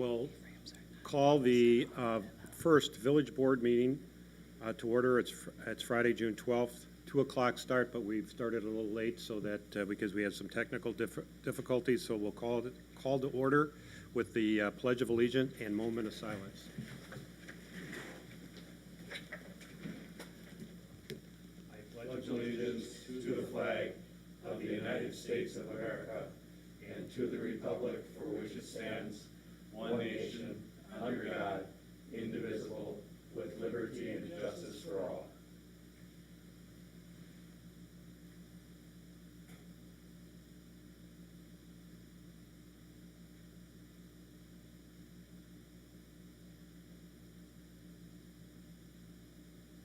will call the first village board meeting to order. It's Friday, June 12th, 2 o'clock start, but we've started a little late so that because we had some technical difficulties, so we'll call to order with the Pledge of Allegiance and moment of silence. I pledge allegiance to the flag of the United States of America and to the republic for which it stands, one nation, under God, indivisible, with liberty and justice for all.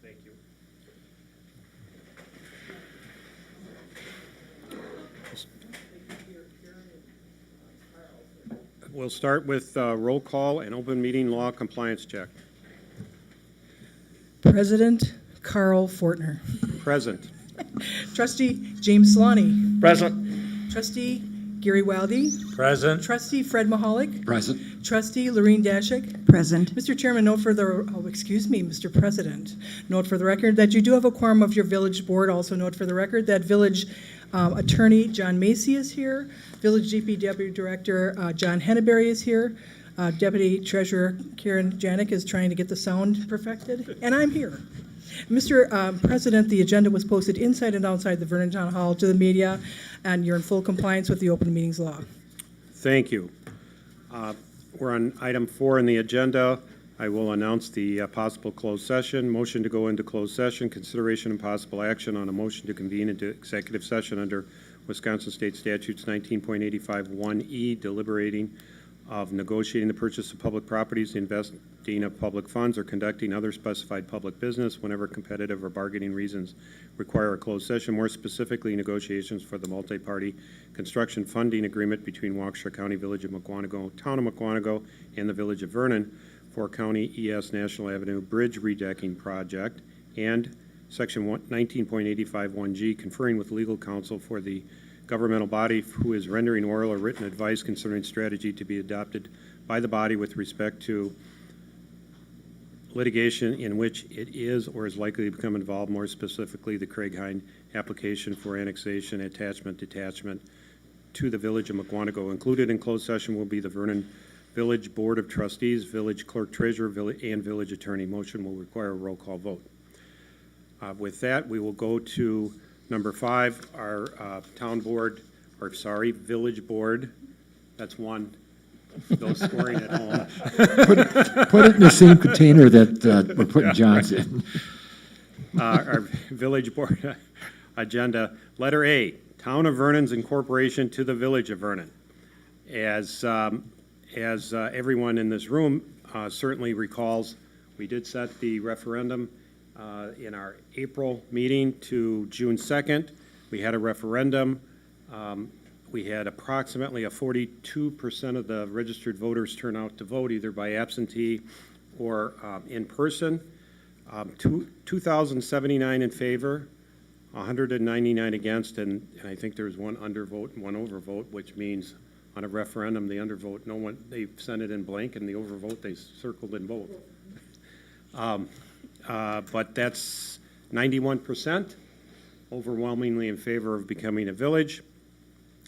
Thank you. We'll start with roll call and open meeting law compliance check. President Carl Fortner. Present. Trustee James Solani. Present. Trustee Gary Wildy. Present. Trustee Fred Mahalik. Present. Trustee Lorene Dashik. Present. Mr. Chairman, Mr. President, note for the record that you do have a quorum of your village board. Also note for the record that village attorney John Macy is here. Village DPW Director John Henneberry is here. Deputy Treasurer Karen Janik is trying to get the sound perfected, and I'm here. Mr. President, the agenda was posted inside and outside the Vernon Town Hall to the media, and you're in full compliance with the open meetings law. Thank you. We're on item 4 in the agenda. I will announce the possible closed session. Motion to go into closed session, consideration and possible action on a motion to convene into executive session under Wisconsin State Statutes 19.85(1)(e), deliberating of negotiating the purchase of public properties, the investing of public funds, or conducting other specified public business whenever competitive or bargaining reasons require a closed session, more specifically negotiations for the multi-party construction funding agreement between Waukesha County, Village of Mukwonago, Town of Mukwonago, and the Village of Vernon for County ES National Avenue Bridge Redecking Project, and Section 19.851G, conferring with legal counsel for the governmental body who is rendering oral or written advice concerning strategy to be adopted by the body with respect to litigation in which it is or is likely to become involved, more specifically the Craig Hine application for annexation, attachment, detachment to the Village of Mukwonago. Included in closed session will be the Vernon Village Board of Trustees, Village Clerk Treasurer, and Village Attorney. Motion will require a roll call vote. With that, we will go to number 5, our village board. That's one. Those scoring at home. Put it in the same container that we're putting John's in. Our village board agenda. Letter A, Town of Vernon's incorporation to the Village of Vernon. As everyone in this room certainly recalls, we did set the referendum in our April meeting to June 2nd. We had a referendum. We had approximately a 42% of the registered voters turn out to vote either by absentee or in person. 2,079 in favor, 199 against, and I think there was one undervote and one overvote, which means on a referendum, the undervote, they sent it in blank, and the overvote, they circled in both. But that's 91%, overwhelmingly in favor of becoming a village.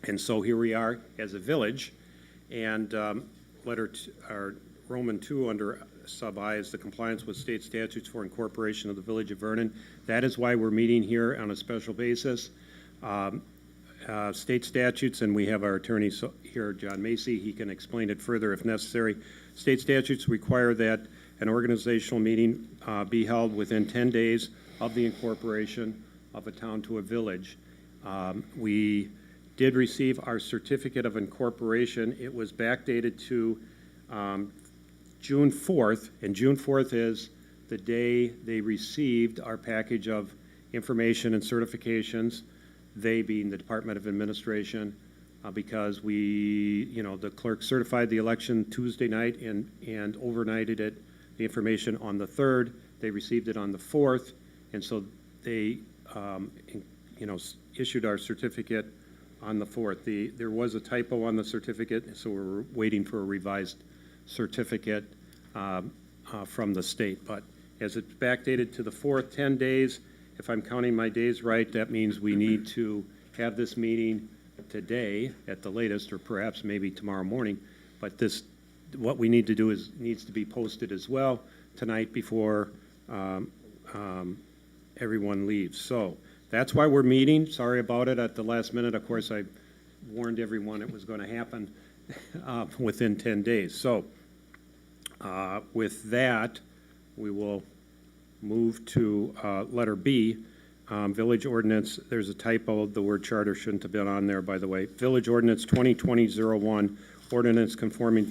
And so here we are as a village. And Roman 2 under sub I is the compliance with state statutes for incorporation of the Village of Vernon. That is why we're meeting here on a special basis. State statutes, and we have our attorney here, John Macy. He can explain it further if necessary. State statutes require that an organizational meeting be held within 10 days of the incorporation of a town to a village. We did receive our certificate of incorporation. It was backdated to June 4th, and June 4th is the day they received our package of information and certifications, they being the Department of Administration, because the clerk certified the election Tuesday night and overnighted it, the information on the 3rd. They received it on the 4th, and so they issued our certificate on the 4th. There was a typo on the certificate, so we're waiting for a revised certificate from the state. But as it's backdated to the 4th, 10 days, if I'm counting my days right, that means we need to have this meeting today at the latest, or perhaps maybe tomorrow morning. But what we need to do needs to be posted as well tonight before everyone leaves. So that's why we're meeting. Sorry about it at the last minute. Of course, I warned everyone it was going to happen within 10 days. So with that, we will move to letter B, Village Ordinance. There's a typo. The word charter shouldn't have been on there, by the way. Village Ordinance 2020-01, ordinance confirming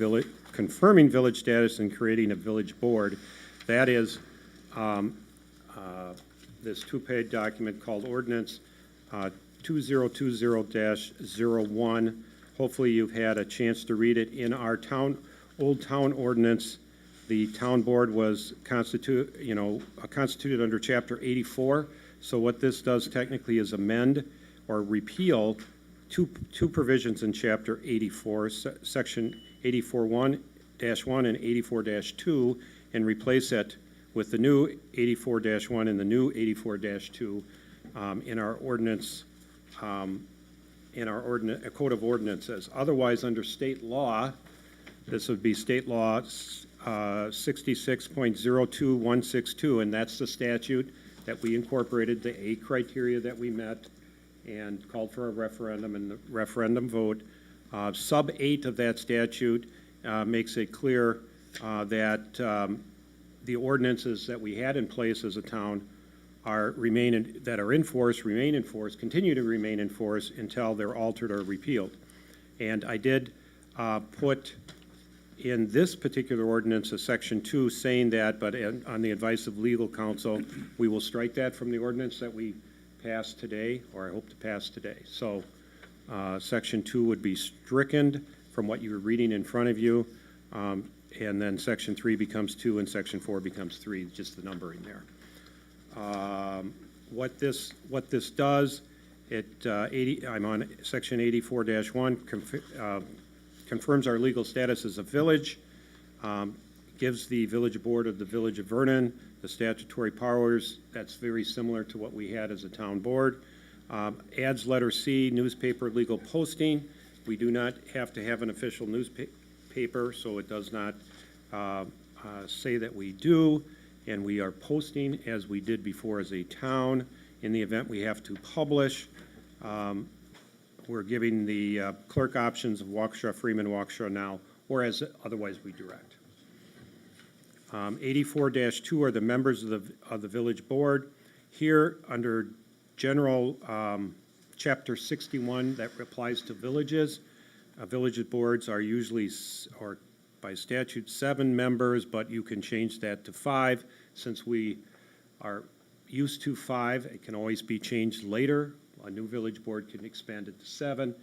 village status and creating a village board. That is this two-page document called Ordinance 2020-01. Hopefully you've had a chance to read it. In our old town ordinance, the town board was constituted under Chapter 84. So what this does technically is amend or repeal two provisions in Chapter 84, Section 84-1-1 and 84-2, and replace it with the new 84-1 and the new 84-2 in our ordinance, code of ordinances. Otherwise, under state law, this would be state law 66.02162, and that's the statute that we incorporated, the 8 criteria that we met and called for a referendum and the referendum vote. Sub 8 of that statute makes it clear that the ordinances that we had in place as a town remain in force, continue to remain in force until they're altered or repealed. And I did put in this particular ordinance a Section 2 saying that, but on the advice of legal counsel, we will strike that from the ordinance that we passed today, or I hope to pass today. So Section 2 would be stricken from what you were reading in front of you, and then Section 3 becomes 2 and Section 4 becomes 3, just the numbering there. What this does, I'm on Section 84-1, confirms our legal status as a village, gives the village board of the Village of Vernon the statutory powers. That's very similar to what we had as a town board. Adds letter C, newspaper legal posting. We do not have to have an official newspaper, so it does not say that we do, and we are posting as we did before as a town. In the event we have to publish, we're giving the clerk options of Waukesha, Freeman, Waukesha now, or as otherwise we direct. 84-2 are the members of the village board. Here, under general Chapter 61, that applies to villages. Village boards are usually, or by statute, 7 members, but you can change that to 5. Since we are used to 5, it can always be changed later. A new village board can expand it to 7.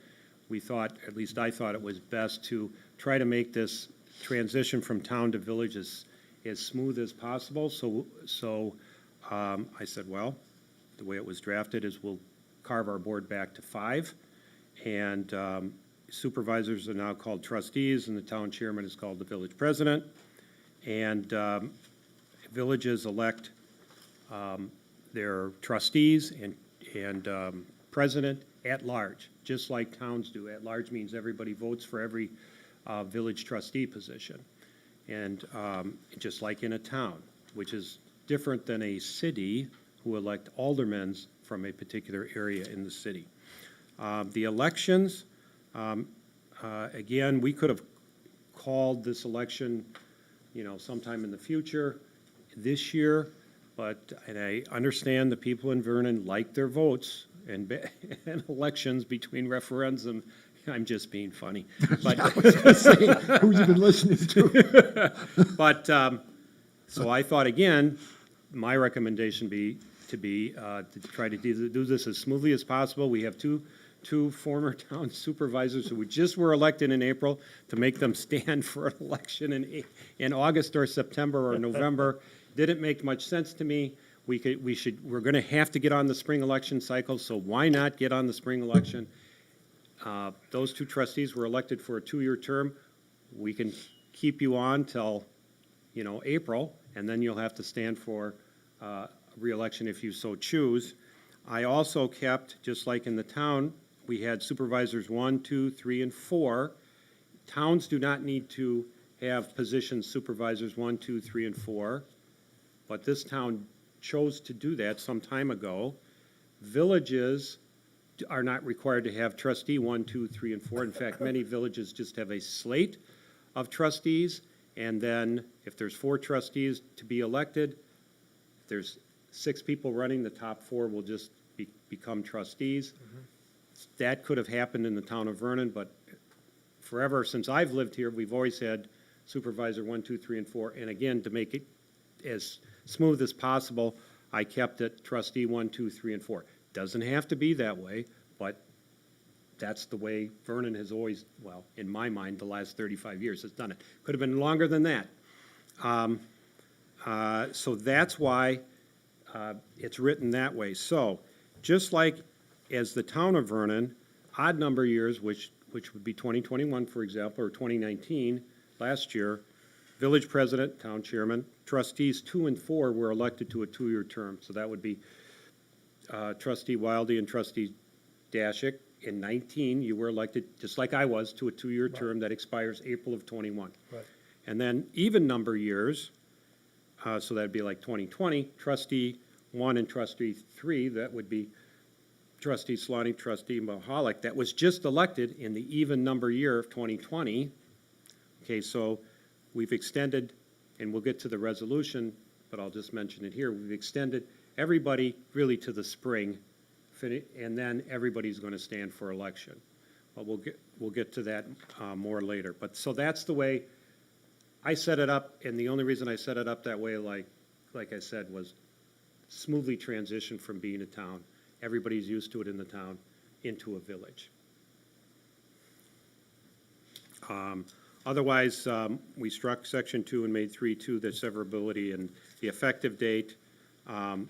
We thought, at least I thought, it was best to try to make this transition from town to village as smooth as possible. So I said, well, the way it was drafted is we'll carve our board back to 5, and supervisors are now called trustees, and the town chairman is called the village president. And villages elect their trustees and president at large, just like towns do. At large means everybody votes for every village trustee position. And just like in a town, which is different than a city who elect aldermen from a particular area in the city. The elections, again, we could have called this election, sometime in the future, this year, and I understand the people in Vernon like their votes and elections between referendums. I'm just being funny. But I was going to say, who's you been listening to? But, so I thought, again, my recommendation to try to do this as smoothly as possible. We have two former town supervisors who just were elected in April, to make them stand for an election in August or September or November. Didn't make much sense to me. We're going to have to get on the spring election cycle, so why not get on the spring election? Those 2 trustees were elected for a 2-year term. We can keep you on till, April, and then you'll have to stand for reelection if you so choose. I also kept, just like in the town, we had supervisors 1, 2, 3, and 4. Towns do not need to have positions supervisors 1, 2, 3, and 4, but this town chose to do that some time ago. Villages are not required to have trustee 1, 2, 3, and 4. In fact, many villages just have a slate of trustees, and then if there's 4 trustees to be elected, if there's 6 people running, the top 4 will just become trustees. That could have happened in the town of Vernon, but forever since I've lived here, we've always had supervisor 1, 2, 3, and 4. And again, to make it as smooth as possible, I kept it trustee 1, 2, 3, and 4. Doesn't have to be that way, but that's the way Vernon has always, well, in my mind, the last 35 years has done it. Could have been longer than that. So that's why it's written that way. So just like as the town of Vernon, odd number years, which would be 2021, for example, or 2019, last year, village president, town chairman, trustees 2 and 4 were elected to a 2-year term. So that would be trustee Wildy and trustee Dashik. In 19, you were elected, just like I was, to a 2-year term that expires April of 21. Right. And then even number years, so that'd be like 2020, trustee 1 and trustee 3, that would be trustee Slotty, trustee Mahalik, that was just elected in the even number year of 2020. Okay, so we've extended, and we'll get to the resolution, but I'll just mention it here, we've extended everybody really to the spring, and then everybody's going to stand for election. But we'll get to that more later. But so that's the way I set it up, and the only reason I set it up that way, like I said, was smoothly transition from being a town. Everybody's used to it in the town into a village. Otherwise, we struck section 2 and made 3.2 the severability and the effective date, so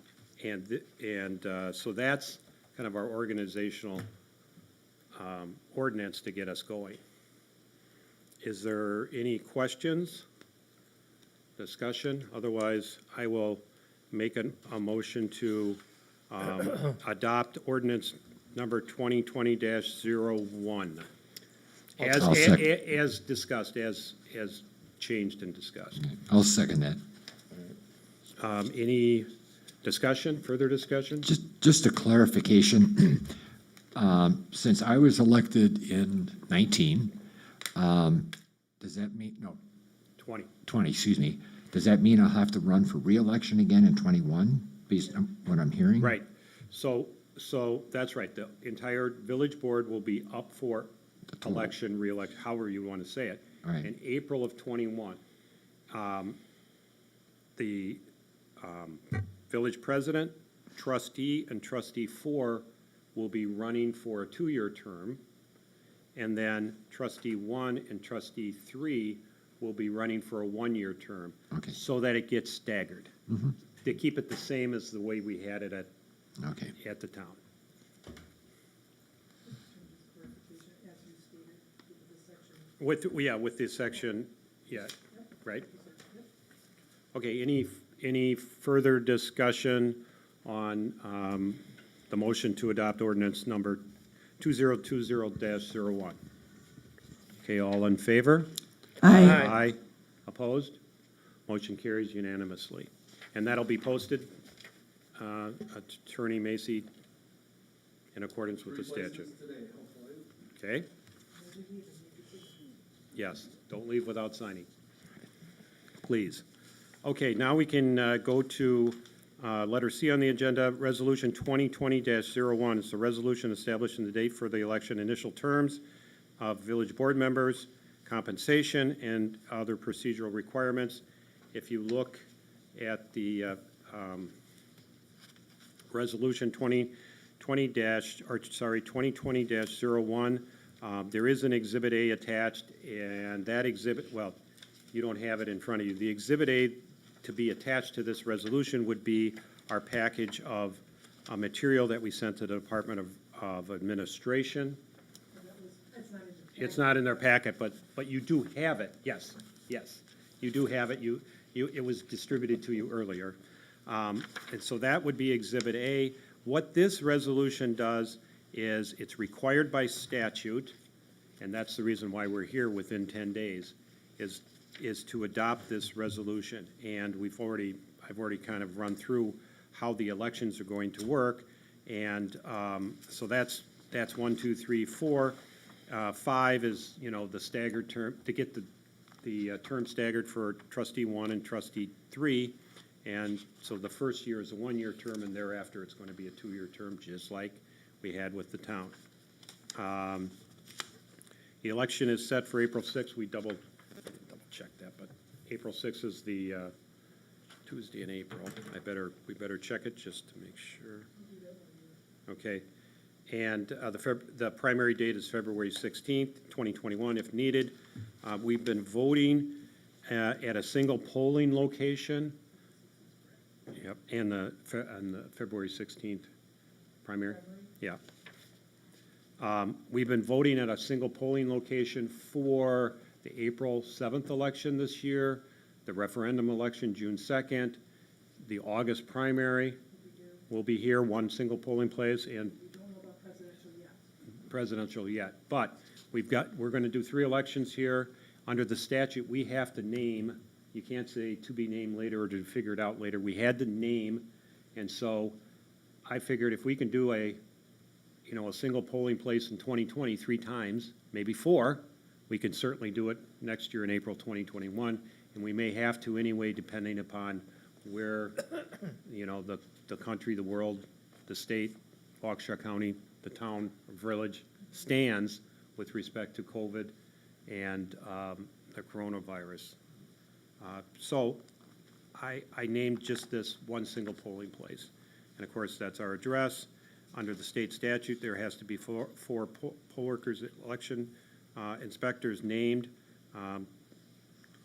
that's kind of our organizational ordinance to get us going. Is there any questions, discussion? Otherwise, I will make a motion to adopt ordinance number 2020-01 I'll second. as discussed, as changed and discussed. I'll second that. Any discussion, further discussion? Just a clarification. Since I was elected in 19, does that mean, no, 20, excuse me. Does that mean I'll have to run for reelection again in 21, based on what I'm hearing? Right. So that's right. The entire village board will be up for election, reelection, however you want to say it. Right. In April of 21. The village president, trustee, and trustee 4 will be running for a 2-year term. And then trustee 1 and trustee 3 will be running for a 1-year term. Okay. So that it gets staggered. To keep it the same as the way we had it at the town. With this section, right? Okay, any further discussion on the motion to adopt ordinance number 2020-01? Okay, all in favor? Aye. Aye. Opposed? Motion carries unanimously. And that'll be posted, Attorney Macy, in accordance with the statute. Okay? Yes, don't leave without signing. Please. Okay, now we can go to letter C on the agenda, Resolution 2020-01. It's a resolution establishing the date for the election, initial terms of village board members, compensation, and other procedural requirements. If you look at the Resolution 2020-01, there is an Exhibit A attached, and that exhibit, well, you don't have it in front of you. The Exhibit A to be attached to this resolution would be our package of material that we sent to the Department of Administration. It's not in their packet, but you do have it, yes. Yes, you do have it. It was distributed to you earlier. And so that would be Exhibit A. What this resolution does is it's required by statute, and that's the reason why we're here within 10 days, is to adopt this resolution. And I've already kind of run through how the elections are going to work. And so that's 1, 2, 3, 4. 5 is, the staggered term, to get the term staggered for trustee 1 and trustee 3. And so the first year is a 1-year term, and thereafter it's going to be a 2-year term, just like we had with the town. The election is set for April 6th. We double check that, but April 6th is the Tuesday in April. We better check it just to make sure. Okay. And the primary date is February 16th, 2021, if needed. We've been voting at a single polling location. Yep, and the February 16th primary? Yeah. We've been voting at a single polling location for the April 7th election this year, the referendum election June 2nd, the August primary will be here, one single polling place, and presidential yet. But we're going to do 3 elections here. Under the statute, we have to name. You can't say to be named later or to figure it out later. We had to name, and so I figured if we can do a single polling place in 2020 3 times, maybe 4, we can certainly do it next year in April 2021, and we may have to anyway, depending upon where, the country, the world, the state, Waukesha County, the town, or village stands with respect to COVID and the coronavirus. So I named just this one single polling place. And of course, that's our address. Under the state statute, there has to be 4 poll workers, election inspectors named.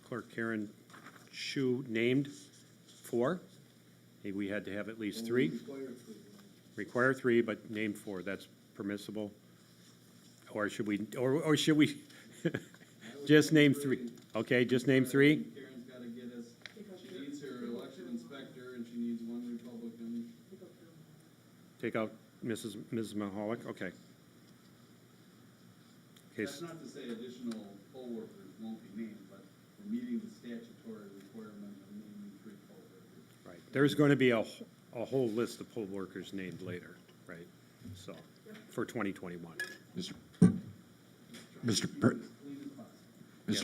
Clerk Karen Shu named 4. We had to have at least 3. Require 3, but name 4. That's permissible. Or should we just name 3? Okay, just name 3? Karen's got to get us, she needs her election inspector, and she needs 1 Republican. Take out Mrs. Mahalik? Okay. That's not to say additional poll workers won't be named, but we're meeting the statutory requirement of naming 3 poll workers. Right. There's going to be a whole list of poll workers named later, right? So, for 2021. Mr.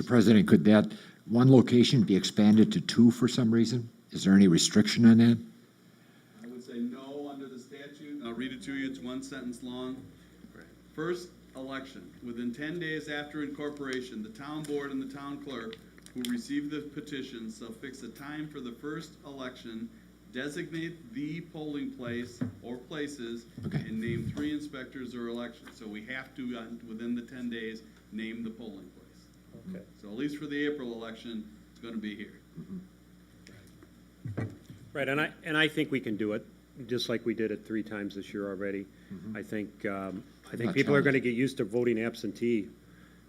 President, could that one location be expanded to 2 for some reason? Is there any restriction on that? I would say no under the statute. I'll read it to you. It's 1 sentence long. First election. Within 10 days after incorporation, the town board and the town clerk who receive the petitions shall fix a time for the first election, designate the polling place or places, Okay. and name 3 inspectors or elections. So we have to, within the 10 days, name the polling place. Okay. So at least for the April election, it's going to be here. Right, and I think we can do it, just like we did it 3 times this year already. I think Not people are going to challenging. get used to voting absentee,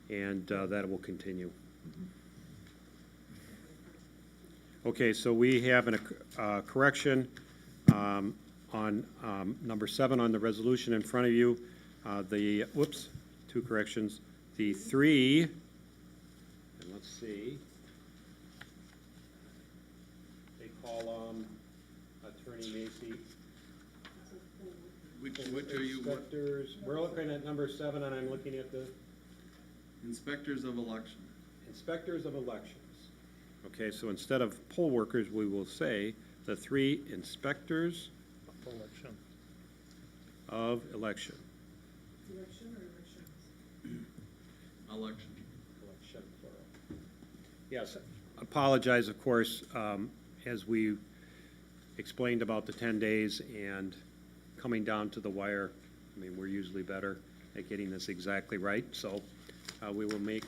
and that will continue. Okay, so we have a correction on number 7 on the resolution in front of you. 2 corrections. The 3, and let's see. They call Attorney Macy. Which are you? Inspectors, we're looking at number 7, and I'm looking at the Inspectors of election. inspectors of elections. Okay, so instead of poll workers, we will say the 3 inspectors of election. Election. Election, plural. Yes, apologize, of course, as we explained about the 10 days and coming down to the wire. I mean, we're usually better at getting this exactly right, so we'll make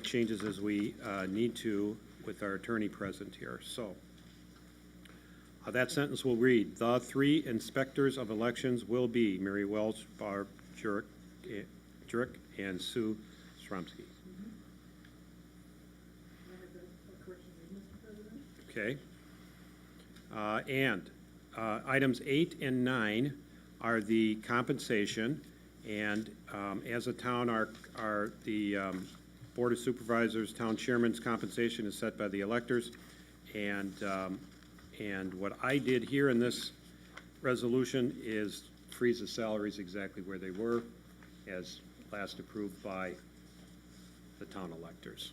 changes as we need to with our attorney present here. So that sentence will read, "The 3 inspectors of elections will be Mary Welch, Barb Jurek, and Sue Stromsky." Okay. And items 8 and 9 are the compensation, and as a town, the Board of Supervisors, town chairman's compensation is set by the electors, and what I did here in this resolution is freeze the salaries exactly where they were, as last approved by the town electors,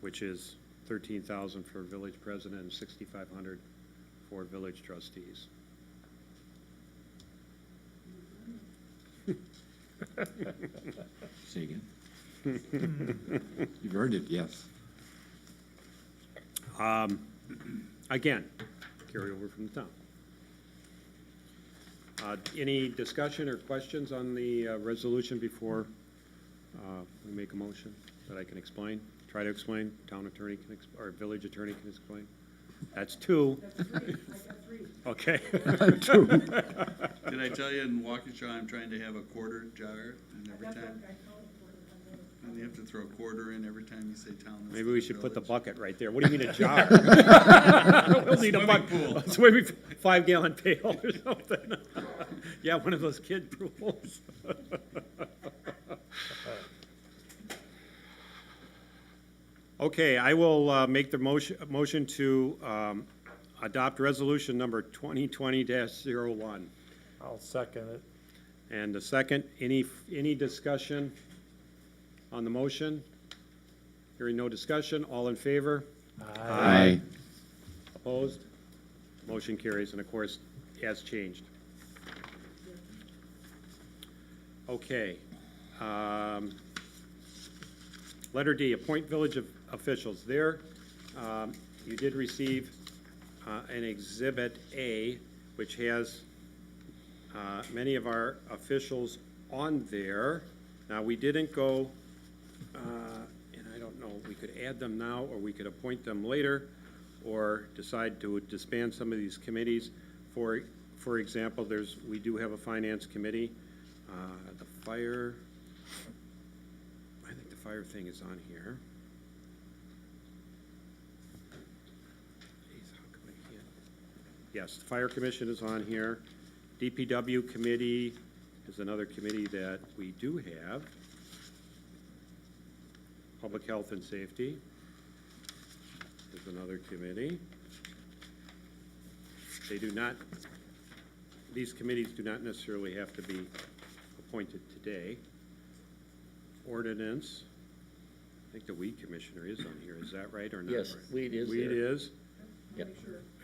which is $13,000 for village president and $6,500 for village trustees. Say again. You've earned it, yes. Again, carry over from the town. Any discussion or questions on the resolution before we make a motion that I can explain? Try to explain, town attorney can, or village attorney can explain? That's two. That's three. I got three. Okay. Did I tell you in Waukesha, I'm trying to have a quarter jar, and every time, and you have to throw a quarter in every time you say town. Maybe we should put the bucket right there. What do you mean a jar? We'll need a Swimming bucket. pool. Swimming 5-gallon pail or something. Yeah, one of those kid pools. Okay, I will make the motion to adopt resolution number 2020-01. I'll second it. And the second, any discussion on the motion? Hearing no discussion, all in favor? Aye. Opposed? Motion carries, and of course, has changed. Okay. Letter D, appoint village officials. There, you did receive an Exhibit A, which has many of our officials on there. Now, we didn't go, and I don't know, we could add them now, or we could appoint them later, or decide to disband some of these committees. For example, we do have a finance committee. The fire, I think the fire thing is on here. Jeez, how come I can't? Yes, the fire commission is on here. DPW committee is another committee that we do have. Public health and safety is another committee. They do not, these committees do not necessarily have to be appointed today. Ordinance, I think the weed commissioner is on here, is that right or not? Yes, right? weed is Weed there. is, Yep.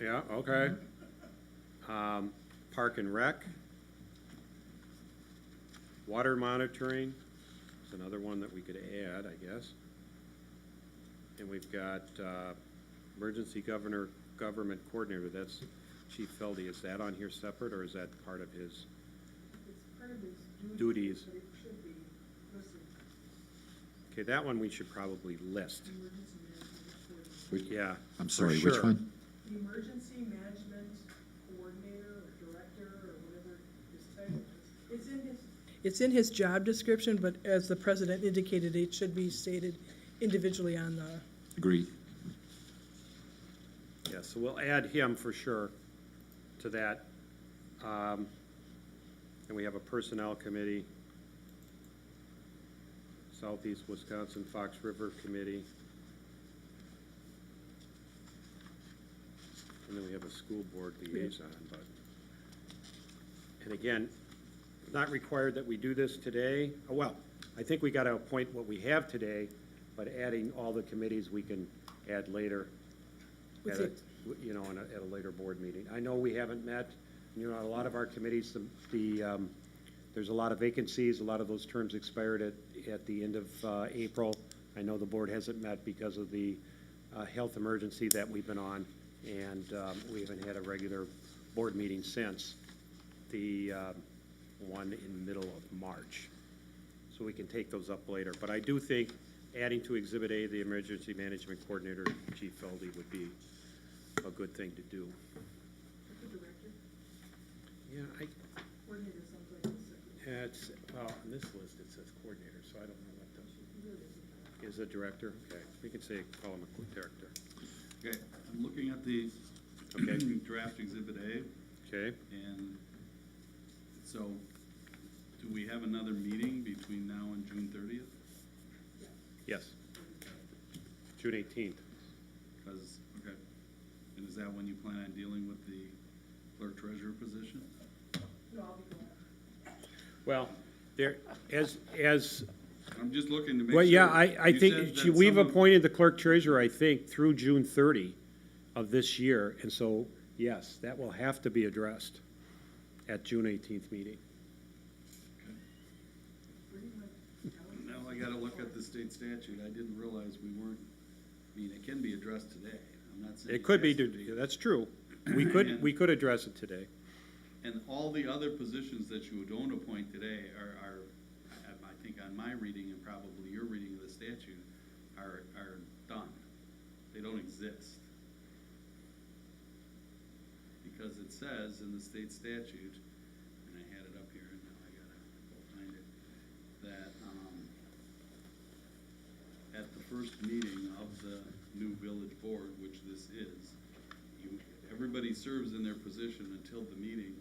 yeah, okay. Park and rec. Water monitoring is another one that we could add, I guess. And we've got emergency government coordinator, that's Chief Feldy. Is that on here separate, or is that part of his It's part of his duties? but it should be listed. Okay, that one we should probably list. Emergency management coordinator. Which- Yeah. I'm for sorry, sure. which one? The emergency management coordinator or director or whatever his title is. It's in his job description, but as the president indicated, it should be stated individually on the, Agreed. Yeah, so we'll add him for sure to that. And we have a personnel committee, Southeast Wisconsin Fox River Committee. And then we have a school board liaison, but, and again, not required that we do this today. Oh, well, I think we got to appoint what we have today, but adding all the committees we can add later With at a, it. you know, at a later board meeting. I know we haven't met, you know, a lot of our committees, there's a lot of vacancies, a lot of those terms expired at the end of April. I know the board hasn't met because of the health emergency that we've been on, and we haven't had a regular board meeting since the one in the middle of March. So we can take those up later. But I do think adding to Exhibit A, the Emergency Management Coordinator, Chief Feldy, would be a good thing to do. the director. Yeah, Coordinator sounds like the secretary. it's, well, on this list it says coordinator, so I don't know what the, is a director? Okay, we can say, call him a director. Okay, I'm looking at the Okay. draft Exhibit A, Okay, and so, do we have another meeting between now and June 30th? yes. June 18th. Because, okay, and is that when you plan on dealing with the clerk treasurer position? Well, there, as, I'm just looking to make sure. well, yeah, I You think, said that we've some of- appointed the clerk treasurer, I think, through June 30 of this year, and so, yes, that will have to be addressed at June 18th meeting. Now I gotta look at the state statute. I didn't realize we weren't, I mean, it can be addressed today. I'm not saying. It could be, has to that's true. We could address it today. And all the other positions that you don't appoint today are, I think on my reading and probably your reading of the statute, are done. They don't exist. Because it says in the state statute, and I had it up here, and now I gotta go find it, that, at the first meeting of the new village board, which this is, everybody serves in their position until the meeting,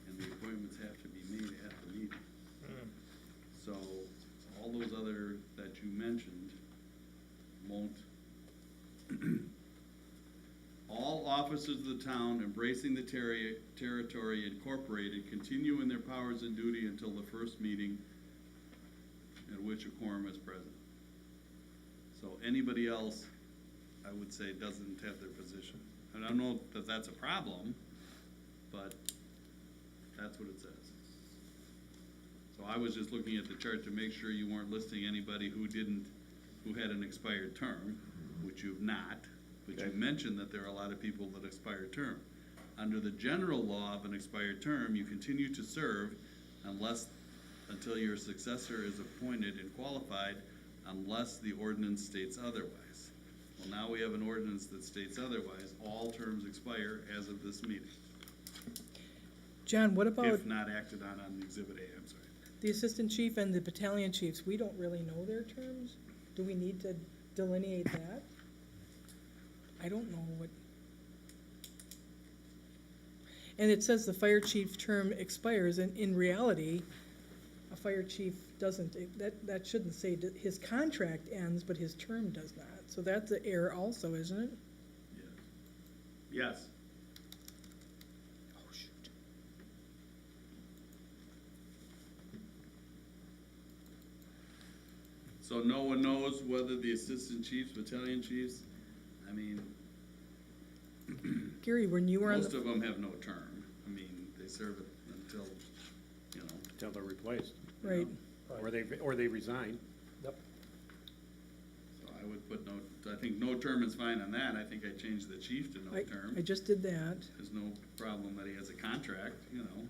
and the appointments have to be made at the meeting. So, all those other that you mentioned won't. All officers of the town embracing the territory incorporated continue in their powers and duty until the first meeting at which a quorum is present. So anybody else, I would say, doesn't have their position. And I don't know that that's a problem, but that's what it says. So I was just looking at the chart to make sure you weren't listing anybody who had an expired term, which you've not, but you Okay. mentioned that there are a lot of people that expire term. Under the general law of an expired term, you continue to serve until your successor is appointed and qualified, unless the ordinance states otherwise. Well, now we have an ordinance that states otherwise. All terms expire as of this meeting, John, what about if not acted on Exhibit A, I'm sorry. the assistant chief and the battalion chiefs? We don't really know their terms. Do we need to delineate that? I don't know what. And it says the fire chief term expires, and in reality, a fire chief doesn't, that shouldn't say that his contract ends, but his term does not. So that's an error also, isn't it? Yes. Oh, shoot. So no one knows whether the assistant chiefs, battalion chiefs, I mean, Gary, when you were on most the, of them have no term. I mean, they serve it until, you know. Until they're replaced, right, or they resign. So I would put no, I think no term is fine on that. I think I changed the chief to no I term. just did that. There's no problem that he has a contract, you know.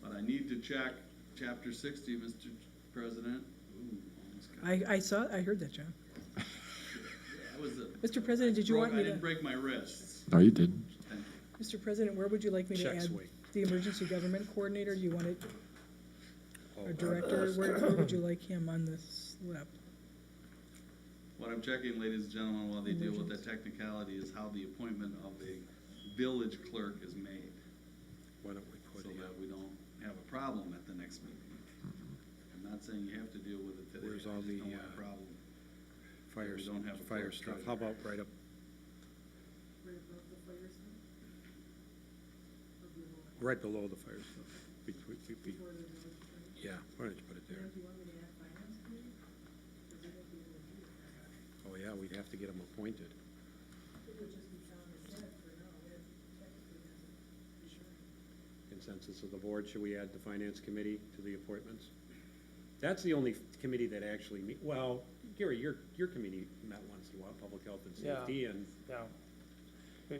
But I need to check chapter 60, Mr. President. Ooh, almost got it. I heard that, John. That was a- Mr. President, did you want me I didn't to, break my wrists. No, you didn't. Thank you. Mr. President, where would you like me to Check add swing. the emergency government coordinator? Do you want it, Oh, or director, where would you like him on this slip? What I'm checking, ladies and gentlemen, while they deal with that technicality, is how the appointment of a village clerk is made, Why don't we so put that we don't have a problem at the next meeting. I'm not saying you have to deal with it today. Where's I all just the, don't want a problem. fire, We don't have a fire clerk stuff? treasurer. How about right up, right below the fire stuff? Yeah, why don't you put it there? Oh, yeah, we'd have to get them appointed. Consensus of the board, should we add the finance committee to the appointments? That's the only committee that actually meet, well, Gary, your committee met once in a while, public health and Yeah. safety, and, Yeah.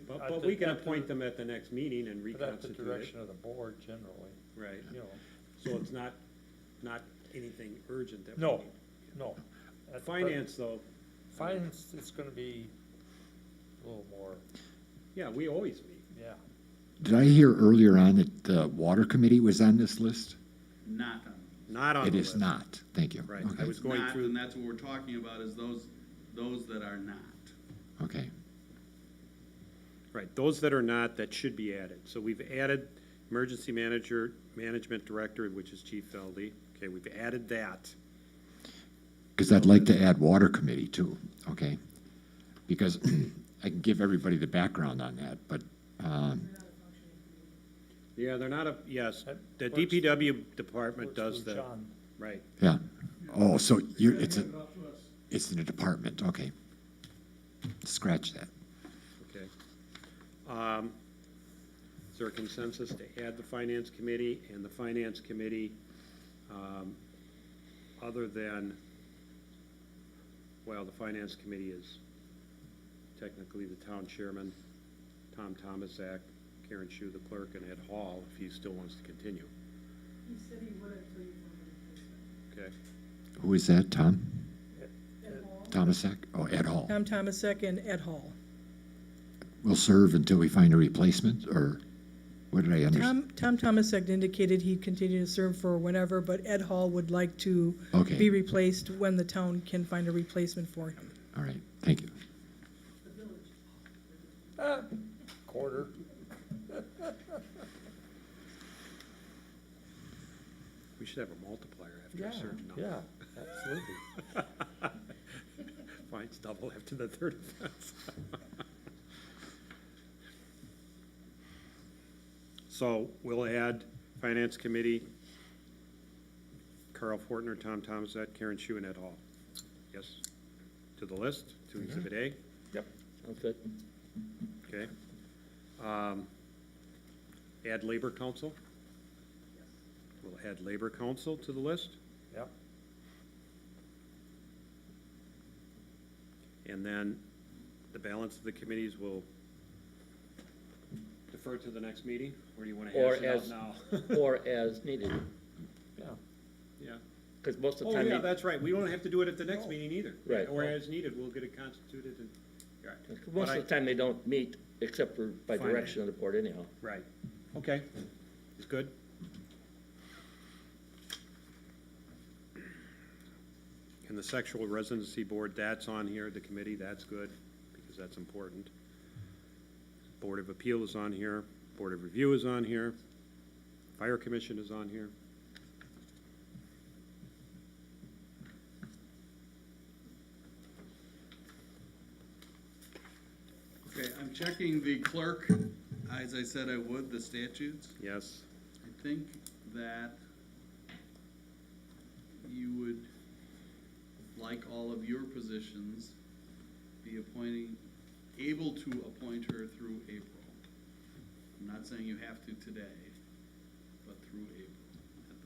but we can appoint them at the next meeting and But at the reconstitute direction it. of the board generally, Right, you know. so it's not anything urgent that we No, need. no. At- but Finance, though, Finance is gonna be a little more, yeah, we always meet. yeah. Did I hear earlier on that the water committee was on this list? Not on. Not on It the is list. not, thank you. Right, Okay. I was going Not, through, and that's what we're talking about, is those that are not. Okay, right, those that are not, that should be added. So we've added emergency manager, management director, which is Chief Feldy. Okay, we've added that. because I'd like to add water committee too, okay? Because I can give everybody the background on that, but, Yeah, they're not yes, That the works- DPW department Works does through the, John. right. yeah. Oh, so it's in the department, okay. Scratch that. Okay. Is there a consensus to add the finance committee and the finance committee, other than, well, the finance committee is technically the town chairman, Tom Thomasak, Karen Shu, the clerk, and Ed Hall, if he still wants to continue. He said he would until you find a replacement. Okay. Who is that, Tom? Ed Hall? Thomasek? Oh, Ed Hall. Tom Thomasek and Ed Hall. Will serve until we find a replacement, or what did I understand? Tom Thomasek indicated he'd continue to serve for whenever, but Ed Hall would like to Okay. be replaced when the town can find a replacement for him. All right, thank you. Quarter. We should have a multiplier after Yeah, a certain number. yeah, absolutely. Fines double after the third offense. So we'll add finance committee, Carl Fortner, Tom Thomaset, Karen Shu, and Ed Hall. Yes, to the list, to Exhibit A, Yep, sounds good. okay. Add Labor Council. We'll add Labor Council to the list. Yep. And then the balance of the committees will defer to the next meeting, or do you want to Or hash it out as- now? Or as needed, Yeah. Yeah. because most of the Oh, time, yeah, they- that's right. We don't have to do it at the next meeting either. Right. Or as needed, we'll get it constituted and, right. most But of the time they don't meet except for by Fine. direction of the board anyhow. Right. Okay. It's good. And the Sexual Residency Board, that's on here, the committee, that's good, because that's important. Board of Appeal is on here, Board of Review is on here, Fire Commission is on here. Okay, I'm checking the clerk, as I said I would, the statutes. Yes, I think that you would, like all of your positions, be able to appoint her through April. I'm not saying you have to today, but through April at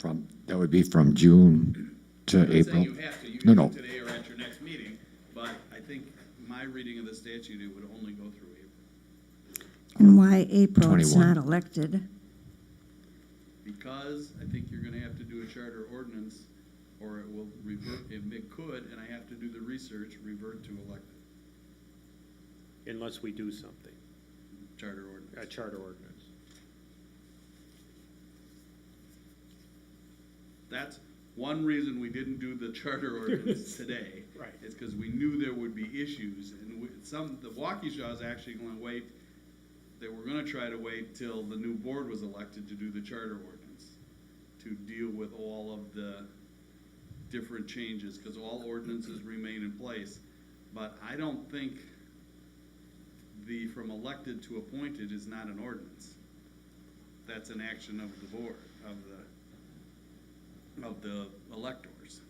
the moment. That would be from June to I'm not April? saying you have to, you No, can no. do it today or at your next meeting, but I think my reading of the statute, it would only go through April. And why April? It's 21. not elected. Because I think you're gonna have to do a charter ordinance, or it will revert, it could, and I have to do the research, revert to elected unless we do something, charter a ordinance. charter ordinance. That's one reason we didn't do the charter ordinance today. Right. Is because we knew there would be issues, and the Waukesha is actually gonna wait, they were gonna try to wait till the new board was elected to do the charter ordinance, to deal with all of the different changes, because all ordinances remain in place. But I don't think from elected to appointed is not an ordinance. That's an action of the board, of the electors.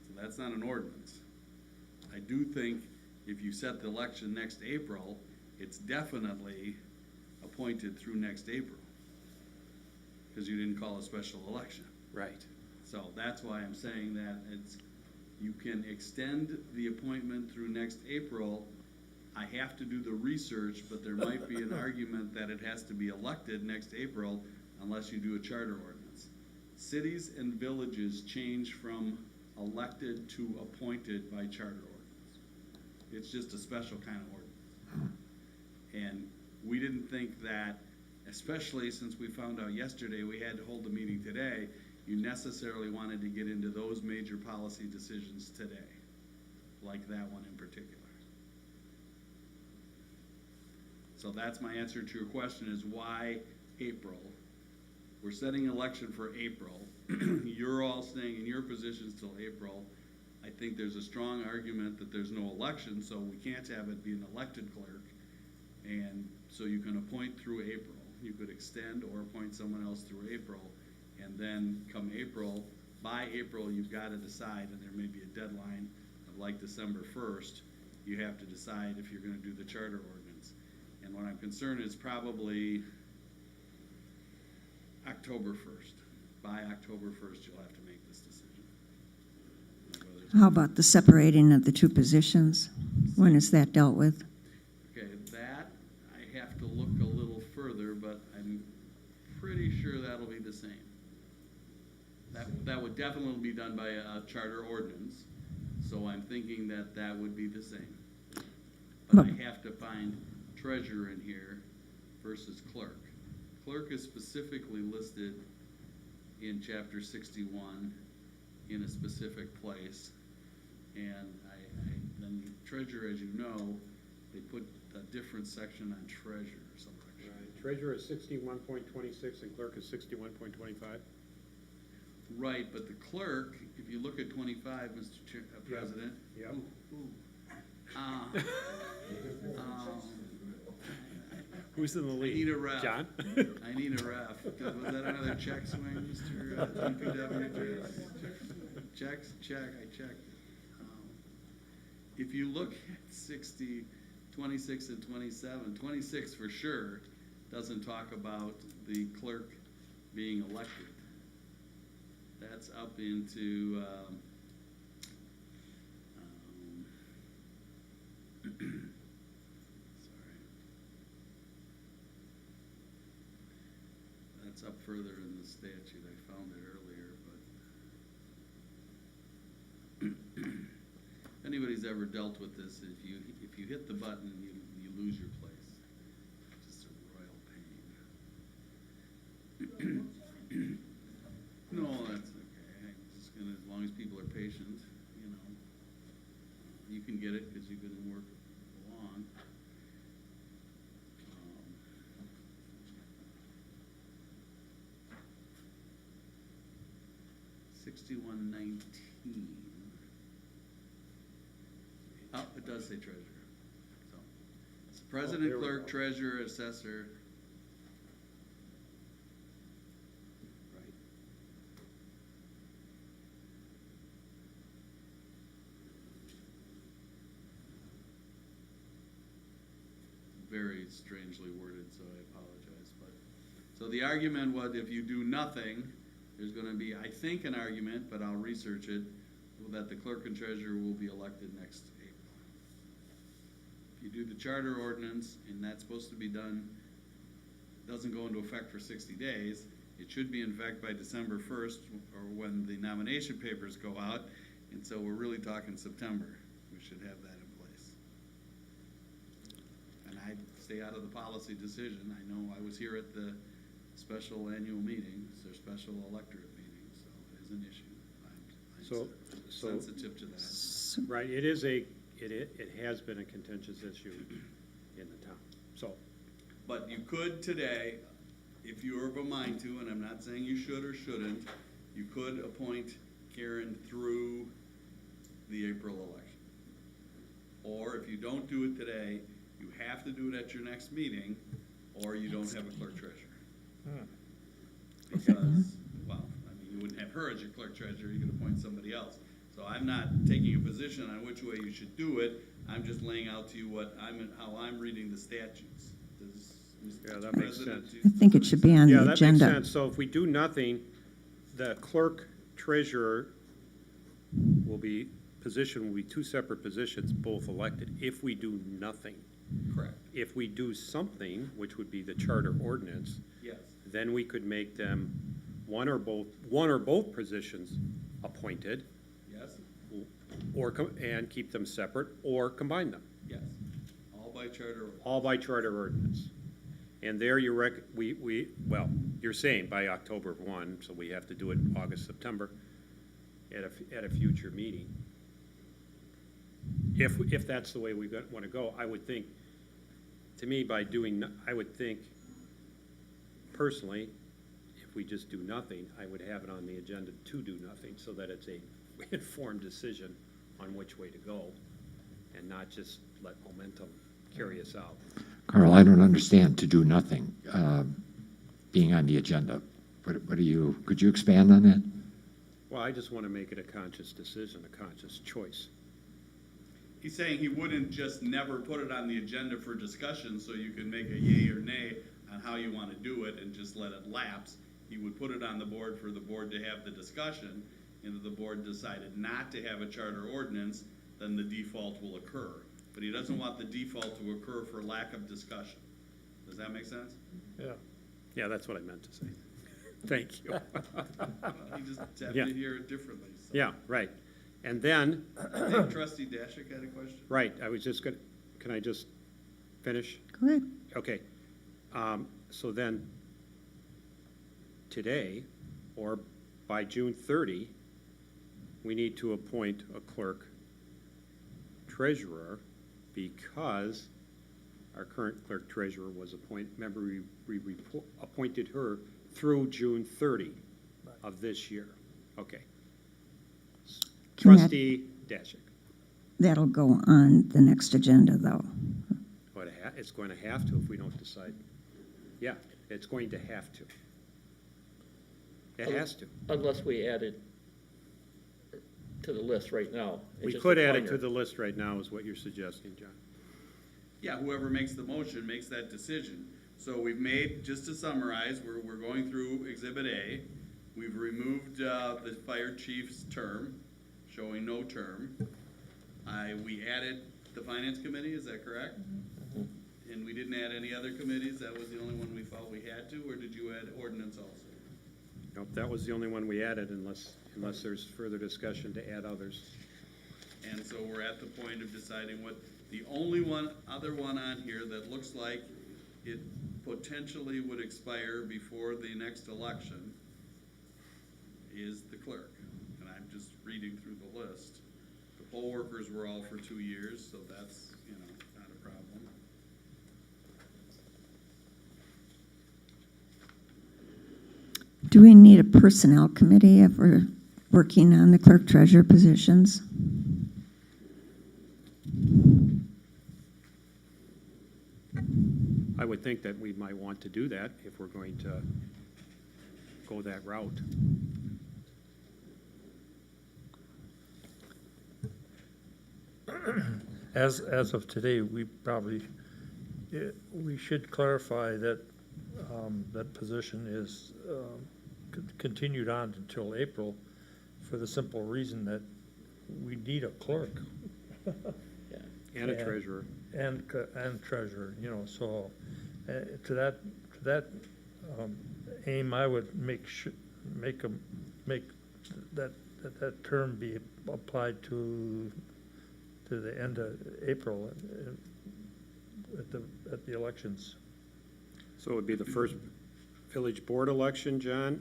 So that's not an ordinance. I do think if you set the election next April, it's definitely appointed through next April, because you didn't call a special election. Right. So that's why I'm saying that you can extend the appointment through next April. I have to do the research, but there might be an argument that it has to be elected next April unless you do a charter ordinance. Cities and villages change from elected to appointed by charter ordinance. It's just a special kind of ordinance. And we didn't think that especially since we found out yesterday we had to hold the meeting today, you necessarily wanted to get into those major policy decisions today, like that one in particular. So that's my answer to your question, is why April? We're setting an election for April. You're all staying in your positions till April. I think there's a strong argument that there's no election, so we can't have it be an elected clerk. And so you can appoint through April. You could extend or appoint someone else through April. And then come April, by April, you've got to decide, and there may be a deadline of like December 1st, you have to decide if you're going to do the charter ordinance. And what I'm concerned is probably October 1st. By October 1st, you'll have to make this decision. How about the separating of the two positions? When is that dealt with? Okay, that, I have to look a little further, but I'm pretty sure that'll be the same. That would definitely be done by a charter ordinance, so I'm thinking that that would be the same. But I have to find treasurer in here versus clerk. Clerk is specifically listed in chapter 61 in a specific place. And then the treasurer, as you know, they put a different section on treasurer selection. Treasurer is 61.26 and clerk is 61.25. Right, but the clerk, if you look at 25, Mr. President. Yep. Who's in the I lead? need a ref. John? I need a ref. Was that another check swing, Mr. DPW? Checks, check, I checked. If you look at 60, 26 and 27, 26 for sure doesn't talk about the clerk being elected. That's up into, sorry. That's up further in the statute. I found it earlier, but if anybody's ever dealt with this, if you hit the button, you lose your place. Just a royal pain. No, that's okay. I'm just gonna, as long as people are patient, you know. You can get it because you've been in work long. 6119. Oh, it does say treasurer. So, it's president, there we clerk, go. treasurer, assessor. Right. Very strangely worded, so I apologize. But so the argument was, if you do nothing, there's going to be, I think, an argument, but I'll research it, that the clerk and treasurer will be elected next April. If you do the charter ordinance, and that's supposed to be done, doesn't go into effect for 60 days, it should be in effect by December 1st, or when the nomination papers go out, and so we're really talking September. We should have that in place. And I stay out of the policy decision. I know I was here at the special annual meetings, or special electorate meetings, so it is an issue. I'm So- sensitive to that. Right, it has been a contentious issue in the town, so. But you could today, if you were of a mind to, and I'm not saying you should or shouldn't, you could appoint Karen through the April election. Or if you don't do it today, you have to do it at your next meeting, or you don't have a clerk treasurer. Because, well, I mean, you wouldn't have her as your clerk treasurer, you could appoint somebody else. So I'm not taking a position on which way you should do it, I'm just laying out to you how I'm reading the statutes. Does Yeah, Mr. that makes President, sense. I think it should be on Yeah, the that makes agenda. sense. So if we do nothing, the clerk treasurer will be two separate positions, both elected, if we do nothing. Correct, If we do something, which would be the charter ordinance, yes. then we could make them one or both positions appointed, Yes, and keep them separate, or combine them, yes. All by charter. all by charter ordinance. And there well, you're saying by October 1, so we have to do it August, September, at a future meeting. If that's the way we want to go, I would think, to me, I would think, personally, if we just do nothing, I would have it on the agenda to do nothing, so that it's a informed decision on which way to go, and not just let momentum carry us out. Carl, I don't understand to do nothing being on the agenda. What do you, could you expand on that? Well, I just want to make it a conscious decision, a conscious choice. He's saying he wouldn't just never put it on the agenda for discussion so you can make a yay or nay on how you want to do it and just let it lapse. He would put it on the board for the board to have the discussion, and if the board decided not to have a charter ordinance, then the default will occur. But he doesn't want the default to occur for lack of discussion. Does that make sense? Yeah. Yeah, that's what I meant to say. Thank you. He just happened Yeah. to hear it differently. So. Yeah, right. And then, I think Trustee Dashik had a question. right, I was just can I just finish? Go ahead. Okay. So then, today, or by June 30, we need to appoint a clerk treasurer, because our current clerk treasurer was appointed her through June 30 of this year. Okay. Can that- Trustee Dashik. That'll go on the next agenda, though. But it's going to have to if we don't decide. Yeah, it's going to have to. It has to. Unless we add it to the list right now. It's We just could a add it pointer. to the list right now, is what you're suggesting, John. Yeah, whoever makes the motion makes that decision. So we've made, just to summarize, we're going through Exhibit A. We've removed the fire chief's term, showing no term. We added the finance committee, is that correct? And we didn't add any other committees? That was the only one we felt we had to, or did you add ordinance also? Nope, that was the only one we added, unless there's further discussion to add others. And so we're at the point of deciding what, the only other one on here that looks like it potentially would expire before the next election is the clerk. And I'm just reading through the list. The poll workers were all for 2 years, so that's, not a problem. Do we need a personnel committee if we're working on the clerk treasurer positions? I would think that we might want to do that if we're going to go that route. As of today, we probably, we should clarify that, that position is continued on until April, for the simple reason that we need a clerk And a Yeah. treasurer. and treasurer, so to that aim, I would make that term be applied to the end of April at the elections. So it would be the first village board election, John?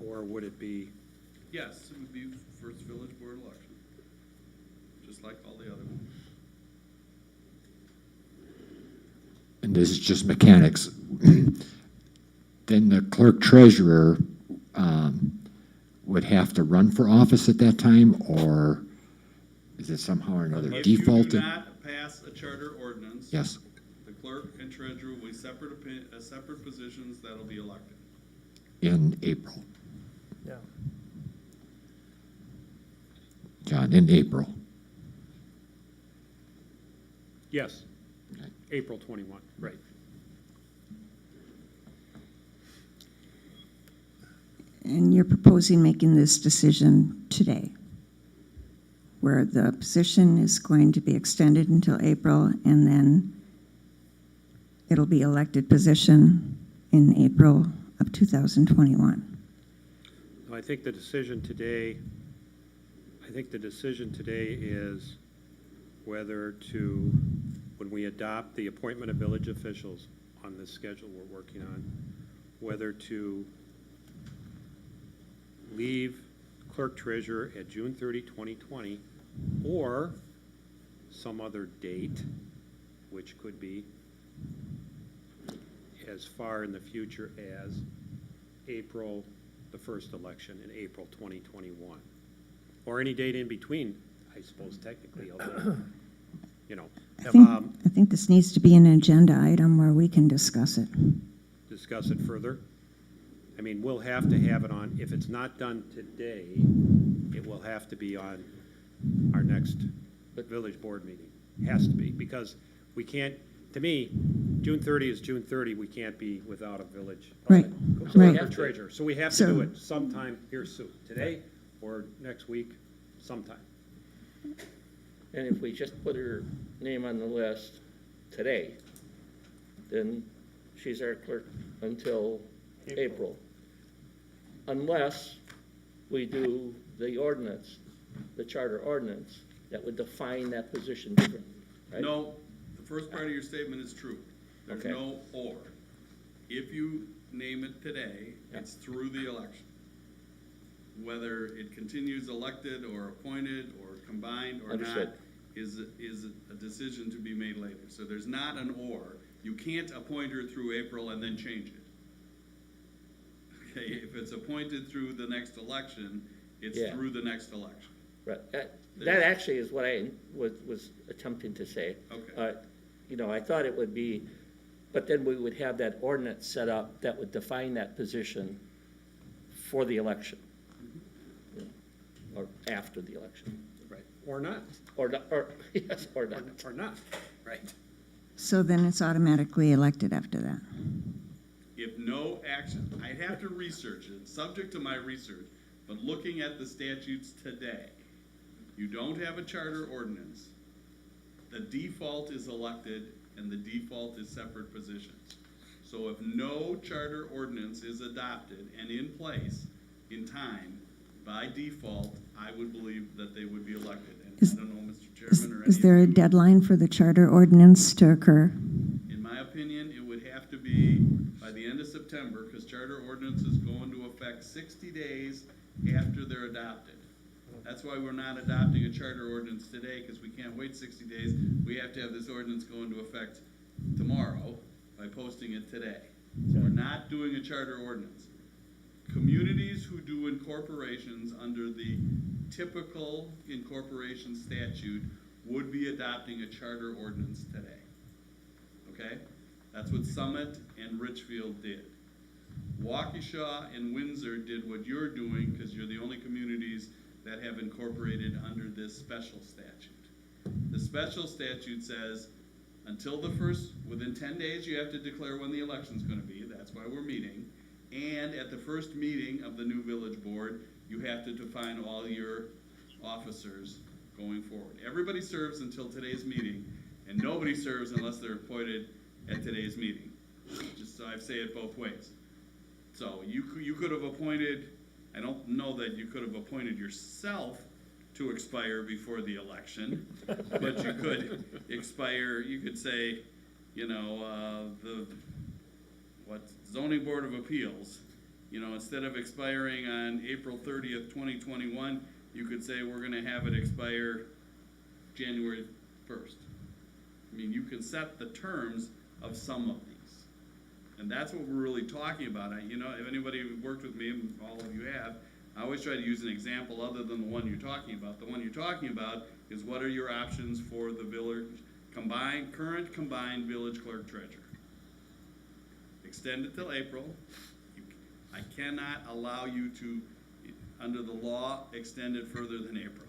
Or would it be, Yes, it would be first village board election, just like all the other ones. And this is just mechanics. Then the clerk treasurer would have to run for office at that time, or is it somehow or another If you do defaulted? not pass a charter ordinance. Yes, The clerk and treasurer will be separate positions that'll be elected. in April. Yeah. John, in April. yes, April 21, right. And you're proposing making this decision today, where the position is going to be extended until April, and then it'll be elected position in April of 2021. I think the decision today is whether to, when we adopt the appointment of village officials on the schedule we're working on, whether to leave clerk treasurer at June 30, 2020, or some other date, which could be as far in the future as April, the first election in April 2021. Or any date in between, I suppose technically, although, you know, I think this needs to be an agenda item where we can discuss it. discuss it further. I mean, we'll have to have it on, if it's not done today, it will have to be on our next village board meeting. Has to be, because we can't, to me, June 30 is June 30, we can't be without a village. Right, Clerk or right. treasurer, so we have to So- do it sometime here soon, today or next week, sometime. And if we just put her name on the list today, then she's our clerk until April. Unless we do the ordinance, the charter ordinance, that would define that position differently, right? No, the first part of your statement is true. There's Okay. no or. If you name it today, it's through the election. Whether it continues elected or appointed or combined or Understood. not is a decision to be made later. So there's not an or. You can't appoint her through April and then change it. Okay, if it's appointed through the next election, it's Yeah. through the next election. Right, that actually is what I was attempting to say. Okay. You know, I thought it would be, but then we would have that ordinance set up that would define that position for the election. You know, or after the election, Right. Or not, or yes, or not. or not, right. So then it's automatically elected after that. If no action, I'd have to research it, subject to my research, but looking at the statutes today, you don't have a charter ordinance. The default is elected and the default is separate positions. So if no charter ordinance is adopted and in place in time, by default, I would believe that they would be elected. And I don't know, Mr. Chairman, or any Is of there a you. deadline for the charter ordinance to occur? In my opinion, it would have to be by the end of September, because charter ordinances go into effect 60 days after they're adopted. That's why we're not adopting a charter ordinance today, because we can't wait 60 days. We have to have this ordinance go into effect tomorrow by posting it today. So we're not doing a charter ordinance. Communities who do incorporations under the typical incorporation statute would be adopting a charter ordinance today. Okay? That's what Summit and Richfield did. Waukesha and Windsor did what you're doing because you're the only communities that have incorporated under this special statute. The special statute says until the first, within 10 days, you have to declare when the election's gonna be. That's why we're meeting. And at the first meeting of the new village board, you have to define all your officers going forward. Everybody serves until today's meeting, and nobody serves unless they're appointed at today's meeting. Just so I say it both ways. So you could have appointed, I don't know that you could have appointed yourself to expire before the election, but you could expire, you could say, you know, zoning board of appeals, you know, instead of expiring on April 30th, 2021, you could say we're gonna have it expire January 1st. I mean, you can set the terms of some of these. And that's what we're really talking about. You know, if anybody who worked with me, and all of you have, I always try to use an example other than the one you're talking about. The one you're talking about is what are your options for the village current combined village clerk treasurer. Extend it till April. I cannot allow you to, under the law, extend it further than April.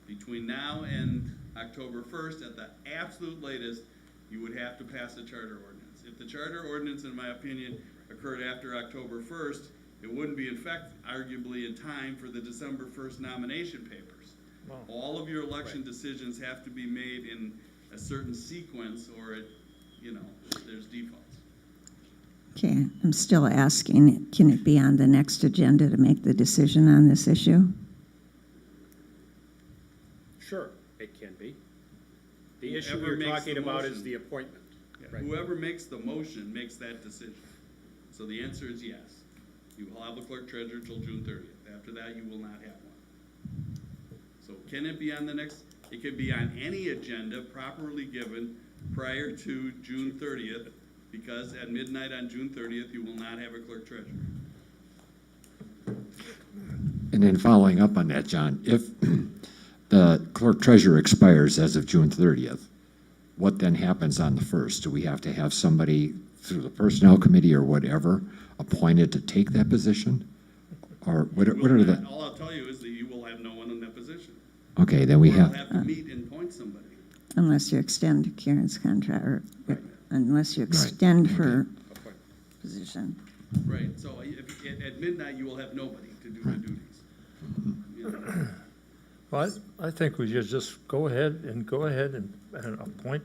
Between now and October 1st, at the absolute latest, you would have to pass a charter ordinance. If the charter ordinance, in my opinion, occurred after October 1st, it wouldn't be in effect arguably in time for the December 1st nomination papers. Wow. All of your election decisions have to be made in a certain sequence or it, you know, there's defaults. Okay, I'm still asking, can it be on the next agenda to make the decision on this issue? Sure, it can be. The issue Whoever you're makes talking the about is motion. the appointment. Right. Whoever makes the motion makes that decision. So the answer is yes. You will have a clerk treasurer till June 30th. After that, you will not have one. So can it be on the next, it could be on any agenda properly given prior to June 30th, because at midnight on June 30th, you will not have a clerk treasurer. And then following up on that, John, if the clerk treasurer expires as of June 30th, what then happens on the 1st? Do we have to have somebody through the personnel committee or whatever appointed to take that position? Or what are the, All I'll tell you is that you will have no one in that position. okay, then we Or you'll have, have to meet and appoint somebody. Unless you extend Karen's contract, or Right. unless you extend her Appoint. position. Right, so at midnight, you will have nobody to do the duties. You know, Well, I think we should just go ahead and appoint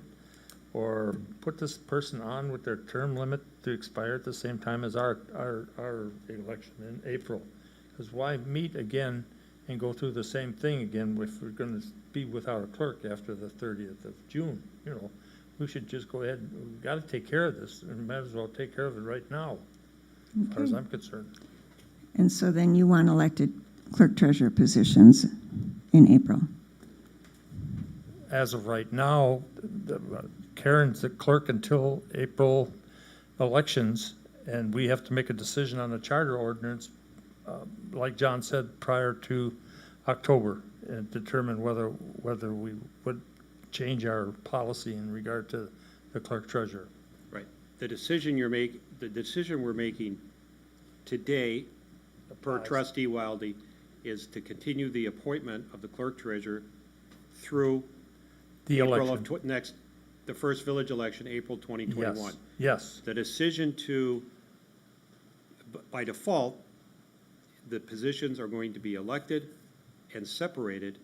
or put this person on with their term limit to expire at the same time as our election in April. Because why meet again and go through the same thing again if we're gonna be without a clerk after the 30th of June, you know? We should just go ahead, we've gotta take care of this, and might as well take care of it right now, as far as I'm concerned. And so then you want elected clerk treasurer positions in April. As of right now, Karen's the clerk until April elections, and we have to make a decision on the charter ordinance, like John said, prior to October, and determine whether we would change our policy in regard to the clerk treasurer. Right. The decision we're making today, per Applies. trustee Wildy, is to continue the appointment of the clerk treasurer through The April election. of the first village election, April 2021. Yes, yes, The decision by default, the positions are going to be elected and separated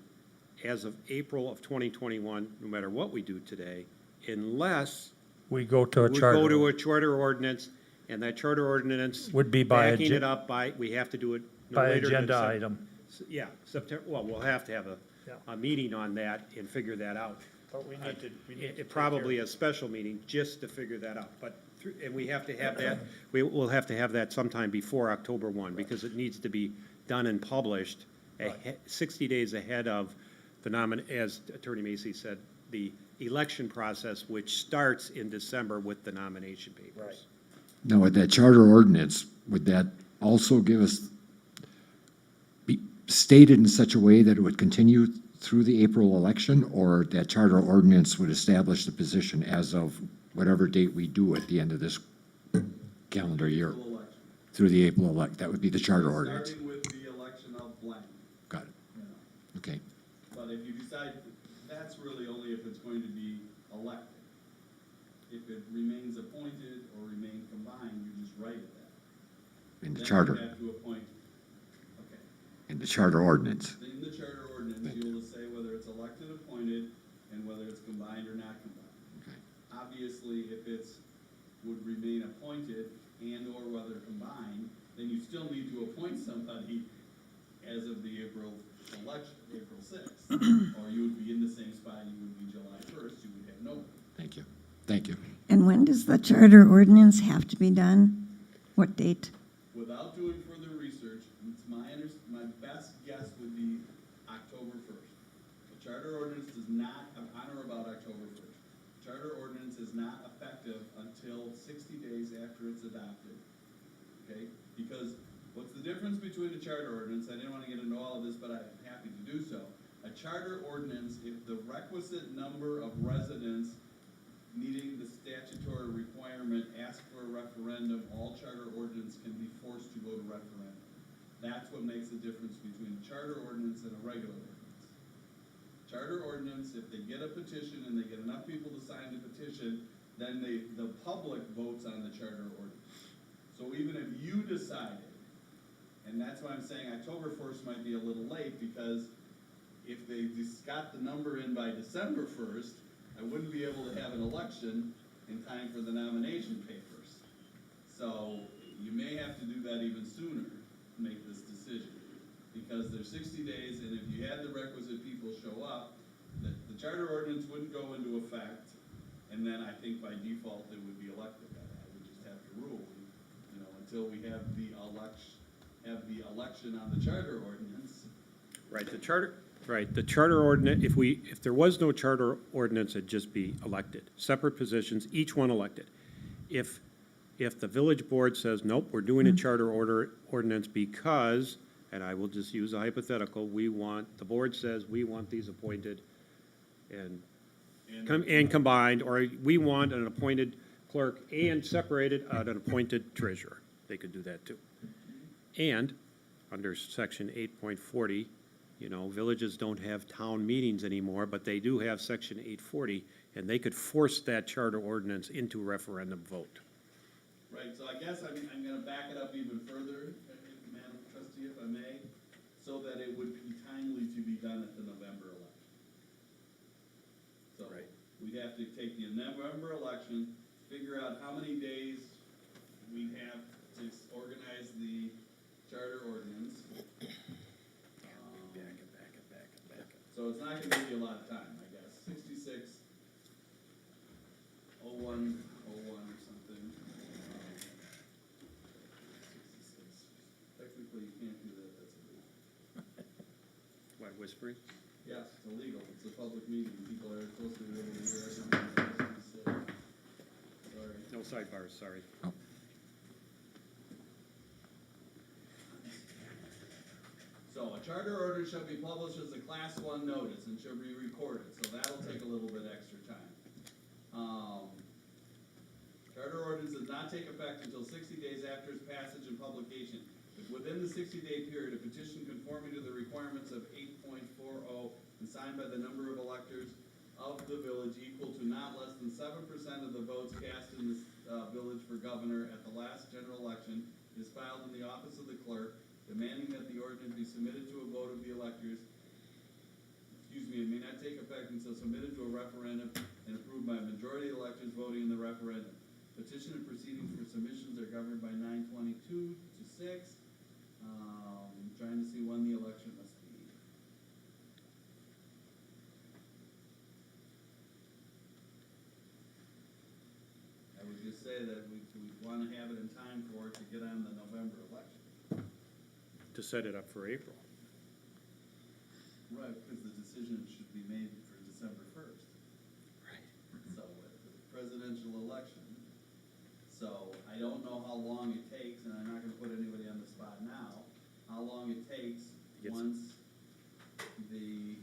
as of April of 2021, no matter what we do today, unless we go to a we charter. go to a charter ordinance, and that charter ordinance. Would be by backing it up we have to do it no by later than agenda item. Yeah, September, well, we'll have to have Yeah. a meeting on that and figure that out. But we need to Probably a special meeting just to figure that out, but, and we have to have that, we will have to have that sometime before October 1, because it needs to be done and published 60 days ahead of as Attorney Macy said, the election process, which starts in December with the nomination papers. now with that charter ordinance, would that also be stated in such a way that it would continue through the April election, or that charter ordinance would establish the position as of whatever date we do at the end of this calendar year? April election. Through the April that would be the charter ordinance. Starting with the election of blank, Got it, you know. okay. But if you decide, that's really only if it's going to be elected. If it remains appointed or remain combined, you just write it that. In the Then charter, you have to appoint, okay. in the charter ordinance. In the charter ordinance, you'll say whether it's elected, appointed, and whether it's combined or not combined. Okay. Obviously, if it's, would remain appointed and/or whether combined, then you still need to appoint somebody as of the April election, April 6th. Or you would be in the same spot you would be July 1st, you would have nobody. Thank you, thank you. And when does the charter ordinance have to be done? What date? Without doing further research, it's my best guess would be October 1st. The charter ordinance does not, on or about October 1st. Charter ordinance is not effective until 60 days after it's adopted. Okay? Because what's the difference between a charter ordinance? I didn't want to get into all of this, but I'm happy to do so. A charter ordinance, if the requisite number of residents needing the statutory requirement ask for a referendum, all charter ordinance can be forced to go to referendum. That's what makes the difference between a charter ordinance and a regular ordinance. Charter ordinance, if they get a petition and they get enough people to sign the petition, then the public votes on the charter ordinance. So even if you decided, and that's why I'm saying October 1st might be a little late, because if they just got the number in by December 1st, I wouldn't be able to have an election in time for the nomination papers. So you may have to do that even sooner to make this decision, because there's 60 days, and if you had the requisite people show up, the charter ordinance wouldn't go into effect, and then I think by default it would be elected. I would just have to rule, you know, until we have the election on the charter ordinance. Right, the charter ordinance, if there was no charter ordinance, it'd just be elected, separate positions, each one elected. If the village board says, nope, we're doing a charter ordinance because, and I will just use a hypothetical, the board says, we want these appointed and combined, or we want an appointed clerk and separated out an appointed treasurer. They could do that too. And under section 8.40, you know, villages don't have town meetings anymore, but they do have section 840, and they could force that charter ordinance into referendum vote. Right, so I guess I'm gonna back it up even further, Madam Trustee, if I may, so that it would be timely to be done at the November election. So Right. we'd have to take the November election, figure out how many days we'd have to organize the charter ordinance. So it's not gonna give you a lot of time, I guess, 66, 01, or something. 66. Technically, you can't do that, that's illegal. What, whispering? Yes, it's illegal, it's a public meeting, people are supposed to be able to hear everything that's supposed to be said. Sorry. No sidebars, sorry. So a charter order shall be published as a class 1 notice and shall be recorded, so that'll take a little bit extra time. Charter ordinance does not take effect until 60 days after its passage and publication. If within the 60-day period, a petition conforming to the requirements of 8.40 and signed by the number of electors of the village equal to not less than 7% of the votes cast in this village for governor at the last general election is filed in the office of the clerk, demanding that the ordinance be submitted to a vote of the electors. Excuse me, it may not take effect until submitted to a referendum and approved by a majority of electors voting in the referendum. Petition and proceedings for submissions are governed by 922 to 6. Trying to see when the election must be. I would just say that we want to have it in time for it to get on the November election. To set it up for April. Right, because the decision should be made for December 1st. Right. So, with the presidential election. So, I don't know how long it takes, and I'm not gonna put anybody on the spot now, how long it takes Yes. once the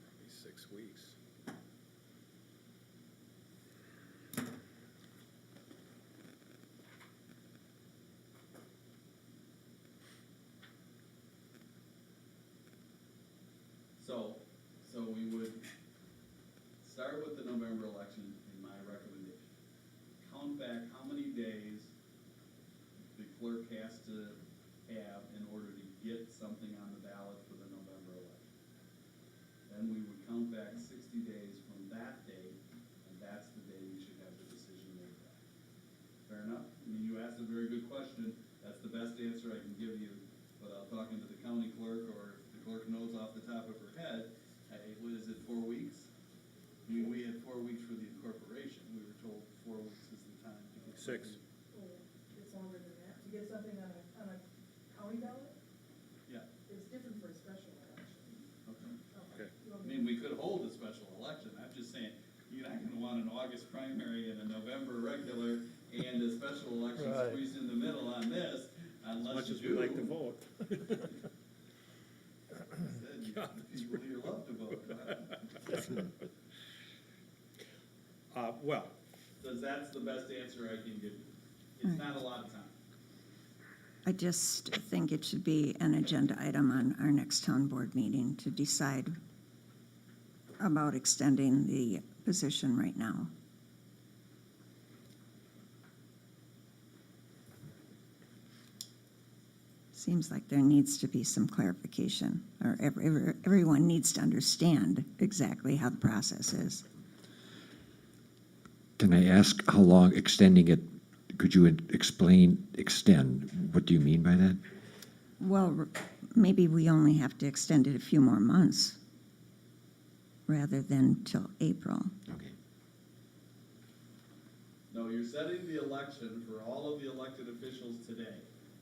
Probably 6 weeks. So we would start with the November election in my recommendation. Count back how many days the clerk has to have in order to get something on the ballot for the November election. Then we would count back 60 days from that date, and that's the day we should have the decision made by. Fair enough? I mean, you asked a very good question. That's the best answer I can give you without talking to the county clerk, or if the clerk knows off the top of her head. What is it, 4 weeks? I mean, we had 4 weeks for the incorporation. We were told 4 weeks is the time to get. 6. It's longer than that. To get something on a county ballot, Yeah, it's different for a special election. okay. Okay. I mean, we could hold a special election. I'm just saying, you're not gonna want an August primary and a November regular and a special election Right. squeezed in the middle on this, As unless much you as do. we like to vote. People here love to vote. Well, So that's the best answer I can give you. It's not a lot of time. I just think it should be an agenda item on our next town board meeting to decide about extending the position right now. Seems like there needs to be some clarification, or everyone needs to understand exactly how the process is. Can I ask how long extending it, could you explain, extend? What do you mean by that? Well, maybe we only have to extend it a few more months rather than till April. Okay. No, you're setting the election for all of the elected officials today.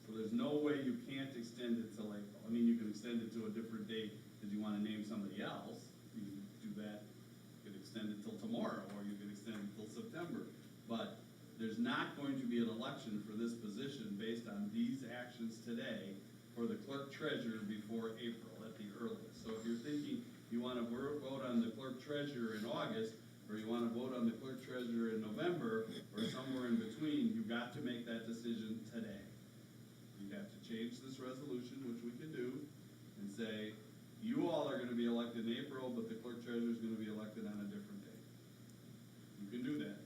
So there's no way you can't extend it till April. I mean, you can extend it to a different date if you want to name somebody else. You can do that. You can extend it till tomorrow, or you can extend it till September. But there's not going to be an election for this position based on these actions today for the clerk treasurer before April at the earliest. So if you're thinking you want to vote on the clerk treasurer in August, or you want to vote on the clerk treasurer in November, or somewhere in between, you've got to make that decision today. You have to change this resolution, which we can do, and say, you all are going to be elected in April, but the clerk treasurer is going to be elected on a different date. You can do that.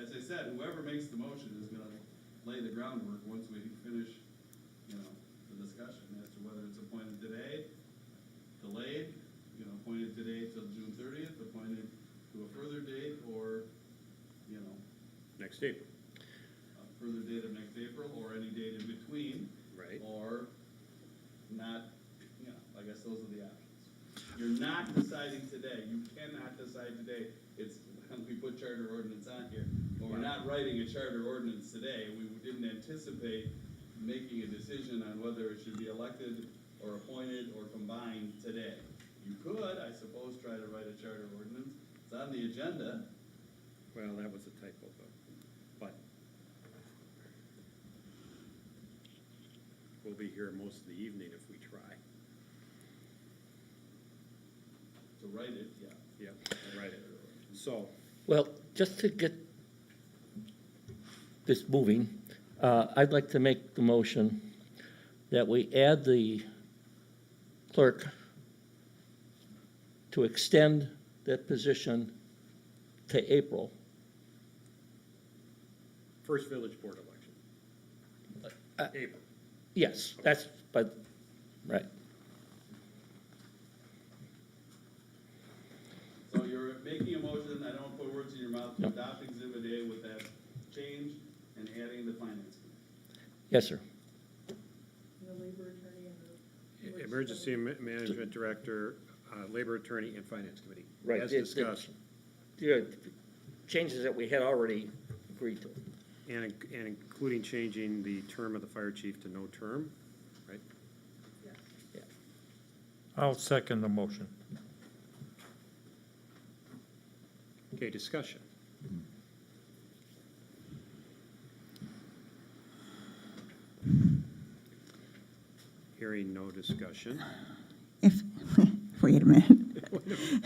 As I said, whoever makes the motion is going to lay the groundwork once we finish, the discussion as to whether it's appointed today, delayed, appointed today till June 30th, appointed to a further date, or, Next April. a further date of next April, or any date in between. Right. Or not, I guess those are the options. You're not deciding today. You cannot decide today. It's, we put charter ordinance on here, but we're not writing a charter ordinance today. We didn't anticipate making a decision on whether it should be elected or appointed or combined today. You could, I suppose, try to write a charter ordinance. It's on the agenda. Well, that was a typo, but we'll be here most of the evening if we try. To write it, yeah. Yeah, I'll write it. So, Well, just to get this moving, I'd like to make the motion that we add the clerk to extend that position to April. first village board election. April. Yes, that's, but, right. So you're making a motion, I don't want to put words in your mouth, to No. adopt Exhibit A with that change and adding the finance committee. Yes, sir. Emergency Management Director, Labor Attorney, and Finance Committee. Right. As The discussed, changes that we had already agreed to. and including changing the term of the fire chief to no term, right? Yeah. I'll second the motion. Okay, discussion. Hearing no discussion. If, wait a minute.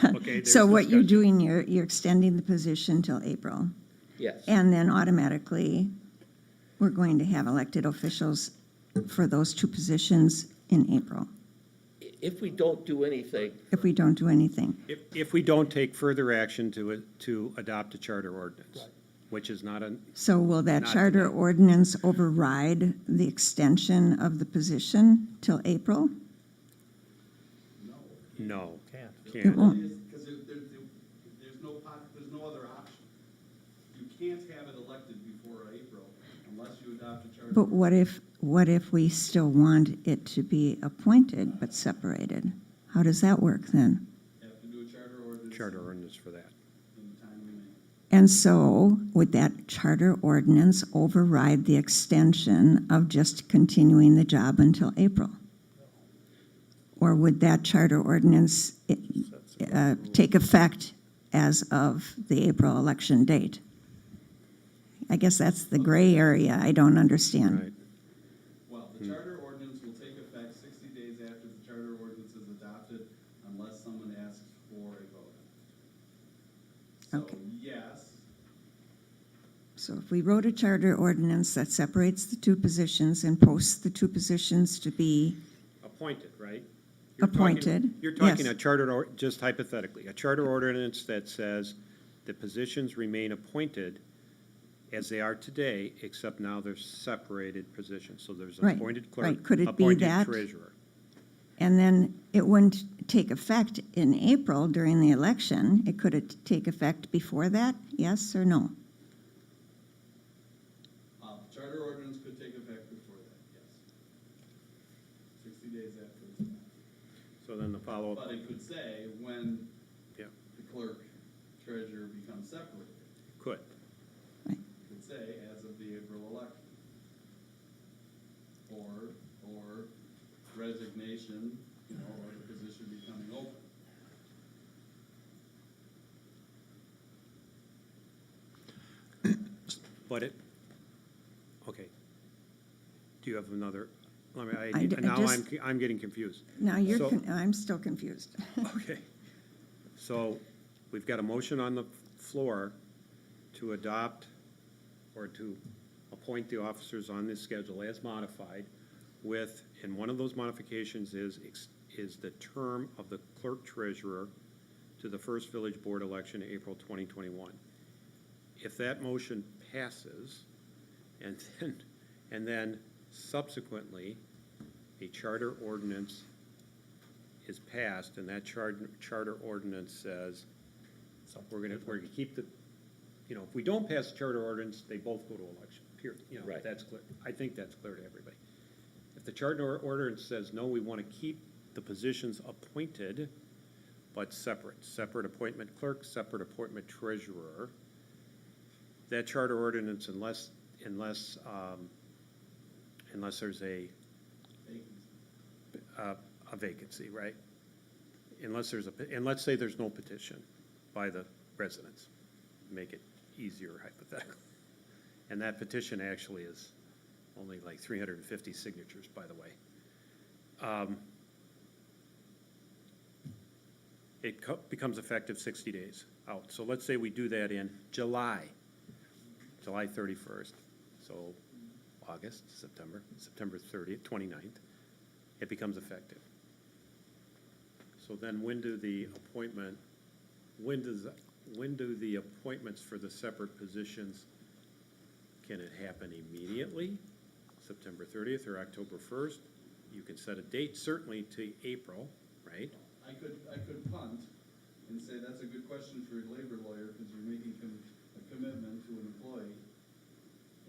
Okay, there's So what you're discussion. doing, you're extending the position till April, Yes. and then automatically, we're going to have elected officials for those two positions in April, If we don't do anything, if we don't do anything. If we don't take further action to adopt a charter ordinance, which is not a, So will that Not charter today. ordinance override the extension of the position till April? no, Can't. It can't. won't. Because there's no other option. You can't have it elected before April unless you adopt a charter. But what if we still want it to be appointed but separated? How does that work then? Have to do a charter ordinance. Charter ordinance for that. In the time we may. And so would that charter ordinance override the extension of just continuing the job until April? Or would that charter ordinance take effect as of the April election date? I guess that's the gray area I don't understand. Right. Well, the charter ordinance will take effect 60 days after the charter ordinance is adopted unless someone asks for a vote. So, Okay. yes, So if we wrote a charter ordinance that separates the two positions and posts the two positions to be, Appointed, right? Appointed, You're talking yes. a charter, just hypothetically, a charter ordinance that says the positions remain appointed as they are today, except now they're separated positions. So there's an Right, appointed clerk, right. Could it be appointed that? treasurer. and then it wouldn't take effect in April during the election, could it take effect before that? Yes or no? charter ordinance could take effect before that. So then the follow-up, But it could say when yeah, the clerk treasurer becomes separated. could. It could say as of the April election. Or resignation, you know, or the position becoming open. But it, okay. Do you have another, let me, I d- I now just- I'm getting confused. Now, So- I'm still confused. Okay. So we've got a motion on the floor to adopt or to appoint the officers on this schedule as modified with, and one of those modifications is the term of the clerk treasurer to the first village board election in April 2021. If that motion passes, and then subsequently, a charter ordinance is passed, and that charter ordinance says, we're gonna keep the, you know, if we don't pass the charter ordinance, they both go to election, period. You know, Right. that's clear. I think that's clear to everybody. If the charter ordinance says, no, we want to keep the positions appointed, but separate appointment clerk, separate appointment treasurer, that charter ordinance, unless there's a vacancy, right? And let's say there's no petition by the residents, make it easier hypothetically. And that petition actually is only like 350 signatures, by the way. It becomes effective 60 days out. So let's say we do that in July 31st. So August, September 30th, 29th, it becomes effective. So then when do the appointments for the separate positions, can it happen immediately? September 30th or October 1st? You can set a date certainly to April, right? I could punt and say that's a good question for your labor lawyer, because you're making a commitment to an employee.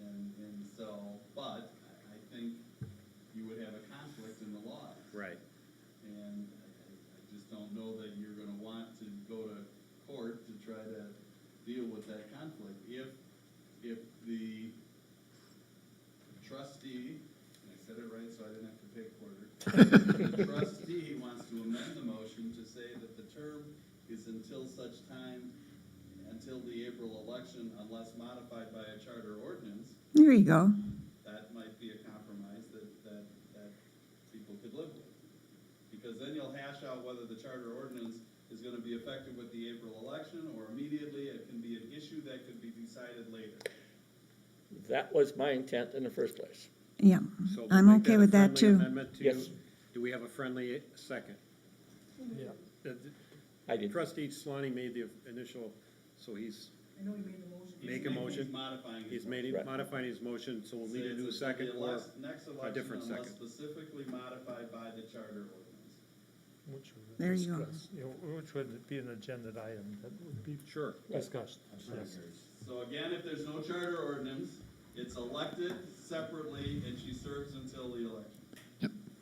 And so, but I think you would have a conflict in the law. Right. And I just don't know that you're gonna want to go to court to try to deal with that conflict. If the trustee, and I said it right so I didn't have to pay a quarter. The trustee wants to amend the motion to say that the term is until such time, until the April election, unless modified by a charter ordinance. There you go. That might be a compromise that people could live with. Because then you'll hash out whether the charter ordinance is gonna be effective with the April election or immediately. It can be an issue that could be decided later. That was my intent in the first place. Yeah, So we'll I'm make okay a with that friendly too. amendment to- Yes. Do we have a friendly second? Yeah. I did. Trustee Solani made the initial, so he's I know he made the motion. Make a motion. He's modifying. He's his motion. Right. modifying his motion, so we'll need a Says new that second the or next a election different unless second. specifically modified by the charter ordinance. Which we would There you go. discuss, you know, which would be an agenda item that would be Sure. discussed. Yes. So again, if there's no charter ordinance, it's elected separately and she serves until the election.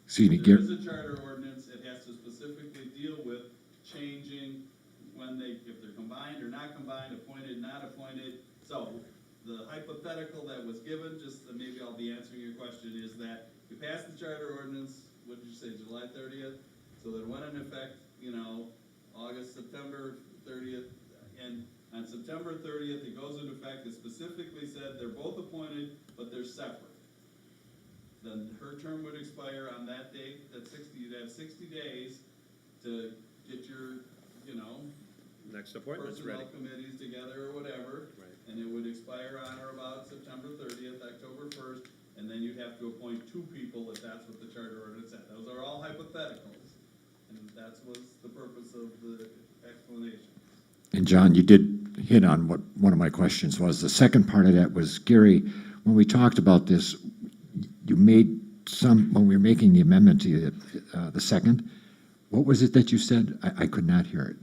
Excuse me, If there Gary. is a charter ordinance, it has to specifically deal with changing when if they're combined or not combined, appointed, not appointed. So the hypothetical that was given, just maybe I'll be answering your question, is that you pass the charter ordinance, what did you say, July 30th? So that went in effect, August, September 30th, and on September 30th, it goes into effect, it specifically said they're both appointed, but they're separate. Then her term would expire on that date, you'd have 60 days to get your, Next appointment's ready. personnel committees together or whatever. Right. And it would expire on or about September 30th, October 1st, and then you'd have to appoint 2 people if that's what the charter ordinance said. Those are all hypotheticals, and that was the purpose of the explanation. And John, you did hit on what one of my questions was. The second part of that was, Gary, when we talked about this, you made when we were making the amendment to the second, what was it that you said? I could not hear it.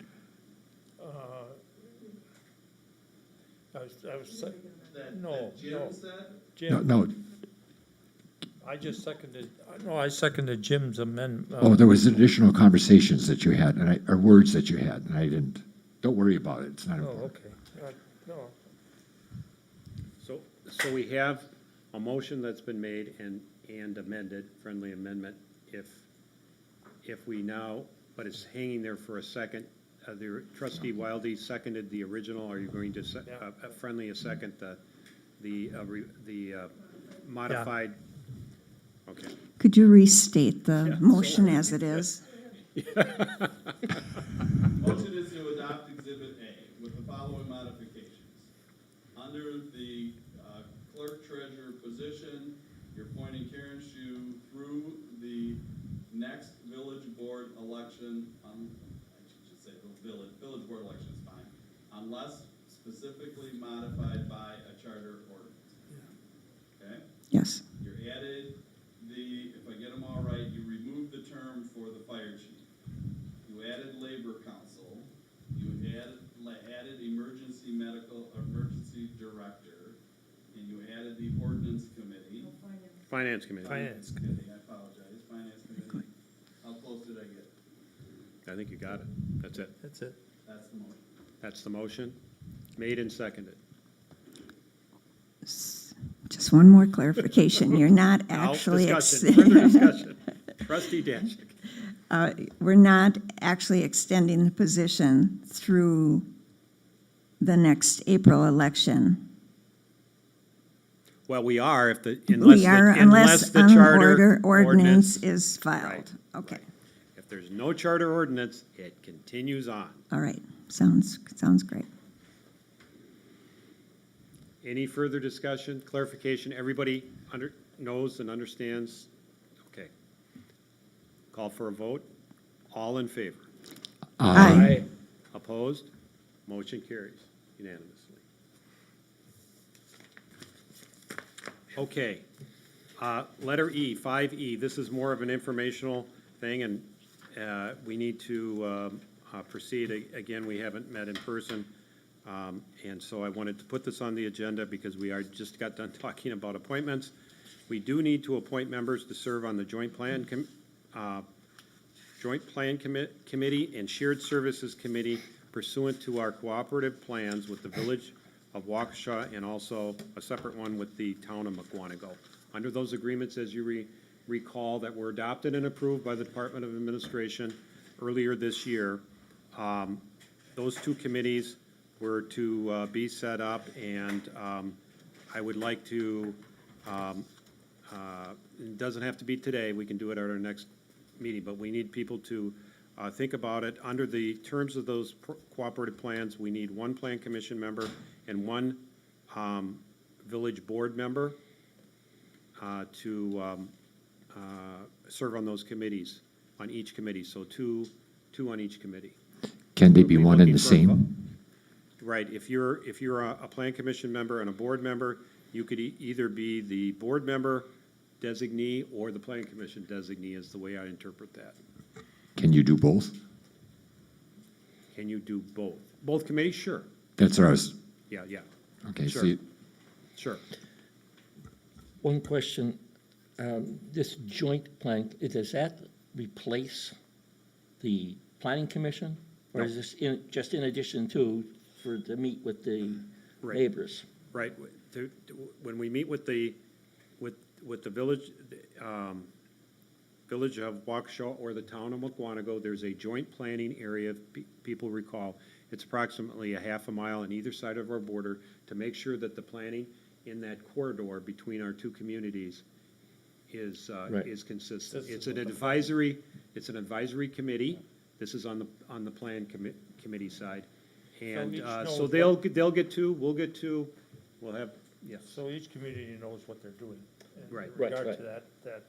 I was, That no, Jim no. said, Jim, No, I just seconded, no, I seconded Jim's amendment. Oh, there was additional conversations that you had, or words that you had, and I didn't, don't worry about it, it's not Oh, important. okay. No, So we have a motion that's been made and amended, friendly amendment, if we now, but it's hanging there for a second. The trustee Wildy seconded the original. Are you going to, friendly a second, the modified? Okay. Could you restate the Yeah, motion as it is? Motion is to adopt Exhibit A with the following modifications. Under the clerk treasurer position, you're appointing Karen Shu through the next village board election, I should say the village board election is fine, unless specifically modified by a charter ordinance. Okay? Yes. You added if I get them all right, you removed the term for the fire chief. You added labor council. You added emergency director. And you added the ordinance committee. Finance committee. finance. I apologize, finance committee. How close did I get? I think you got it. That's it. That's it. That's the motion. That's the motion. Made and seconded. Just one more clarification. You're not Now, actually, discussion, further discussion. Trustee Danchik. we're not actually extending the position through the next April election. Well, we are if the, We are, unless the an charter ordinance is filed. Right, Okay, right. If there's no charter ordinance, it continues on. all right. Sounds great. Any further discussion, clarification? Everybody knows and understands? Okay. Call for a vote. All in favor? Aye. Opposed? Motion carries unanimously. Okay. Letter E, 5E, this is more of an informational thing, and we need to proceed. Again, we haven't met in person, and so I wanted to put this on the agenda because we just got done talking about appointments. We do need to appoint members to serve on the Joint Plan Committee and Shared Services Committee pursuant to our cooperative plans with the Village of Waukesha and also a separate one with the Town of Mukwonago. Under those agreements, as you recall, that were adopted and approved by the Department of Administration earlier this year, those two committees were to be set up, and I would like to, it doesn't have to be today, we can do it at our next meeting, but we need people to think about it. Under the terms of those cooperative plans, we need one plan commission member and one village board member to serve on those committees, on each committee, so two on each committee. Can they be We'll be one and looking the for same? Right, if you're a plan commission member and a board member, you could either be the board member designee or the plan commission designee is the way I interpret that. Can you do both? Can you do both? Both committees? Sure. That's what I was, Yeah, okay, Sure. see, sure. One question, this joint plan, does that replace the planning commission? Or is this just in addition to, to meet with the Right. neighbors? Right, when we meet with the village, Village of Waukesha or the Town of Mukwonago, there's a joint planning area, if people recall. It's approximately a half a mile on either side of our border to make sure that the planning in that corridor between our two communities is consistent. It's an advisory committee. This is on the plan committee side. And each so knows they'll get two, we'll get two, we'll have, yes. So each community knows what they're doing. In Right. regard Right, to that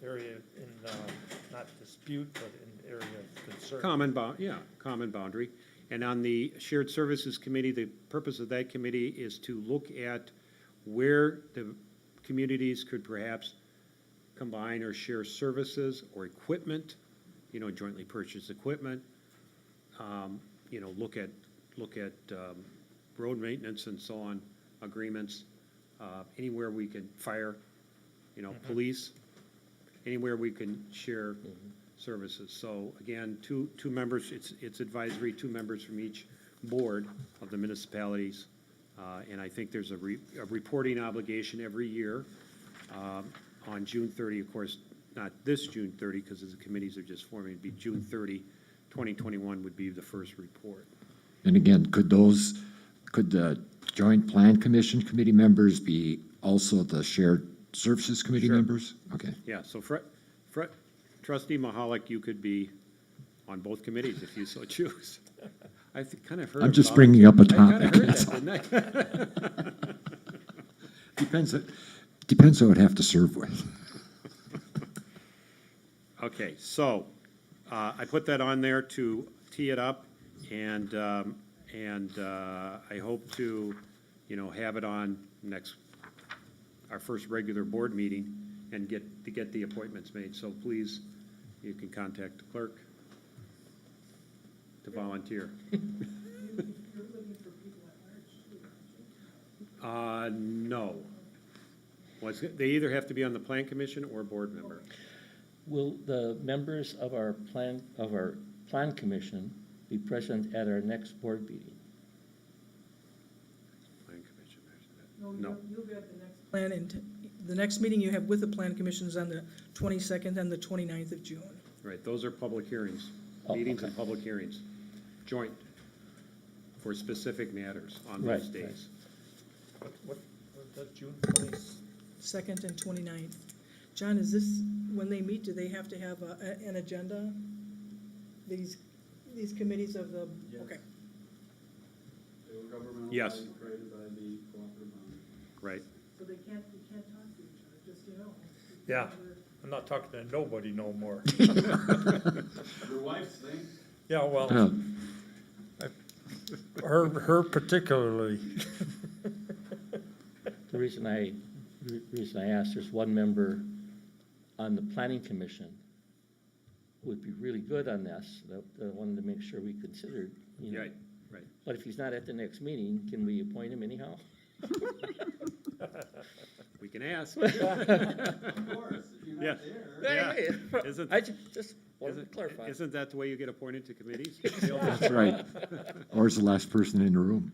area in, not dispute, but in area of concern. Common boundary. And on the Shared Services Committee, the purpose of that committee is to look at where the communities could perhaps combine or share services or equipment, jointly purchase equipment, look at road maintenance and so on, agreements, anywhere we can fire, police, anywhere we can share services. So again, two members, it's advisory, 2 members from each board of the municipalities. And I think there's a reporting obligation every year on June 30, of course, not this June 30, because the committees are just forming, it'd be June 30, 2021 would be the first report. And again, could the Joint Plan Commission committee members be also the Shared Services Committee Sure. members? Okay. Yeah, so Trustee Mahalik, you could be on both committees if you so choose. I kind of heard. I'm just about bringing it. up a I kind topic. of heard that's that, all. didn't I? Depends who I'd have to serve with. Okay, so I put that on there to tee it up, and I hope to, have it on our first regular board meeting and get the appointments made. So please, you can contact the clerk to volunteer. No. They either have to be on the plan commission or board member. Will the members of our plan commission be present at our next board meeting? Plan commission, there's that. No. You'll be at the next plan, and the next meeting you have with the plan commission is on the 22nd and the 29th of June. Right, those are public hearings, Oh, meetings okay. and public hearings, joint, for specific matters on Right, those days. What, that June 20th? 2nd and 29th. John, is this, when they meet, do they have to have an agenda? These committees of the, Yes. okay. They were governmental Yes. bodies created by the cooperative body. Right, So they can't talk to each other, just, Yeah, I'm not talking to nobody no more. Your wife's thing? Yeah, well, Yeah. her particularly. The reason I asked, there's one member on the planning commission who would be really good on this, that I wanted to make sure we considered, right, right. But if he's not at the next meeting, can we appoint him anyhow? We can ask. Of course, if you're Yeah. not there. Yeah. Hey, Isn't- I just wanted to clarify. Isn't that the way you get appointed to committees? That's right. Or is the last person in the room.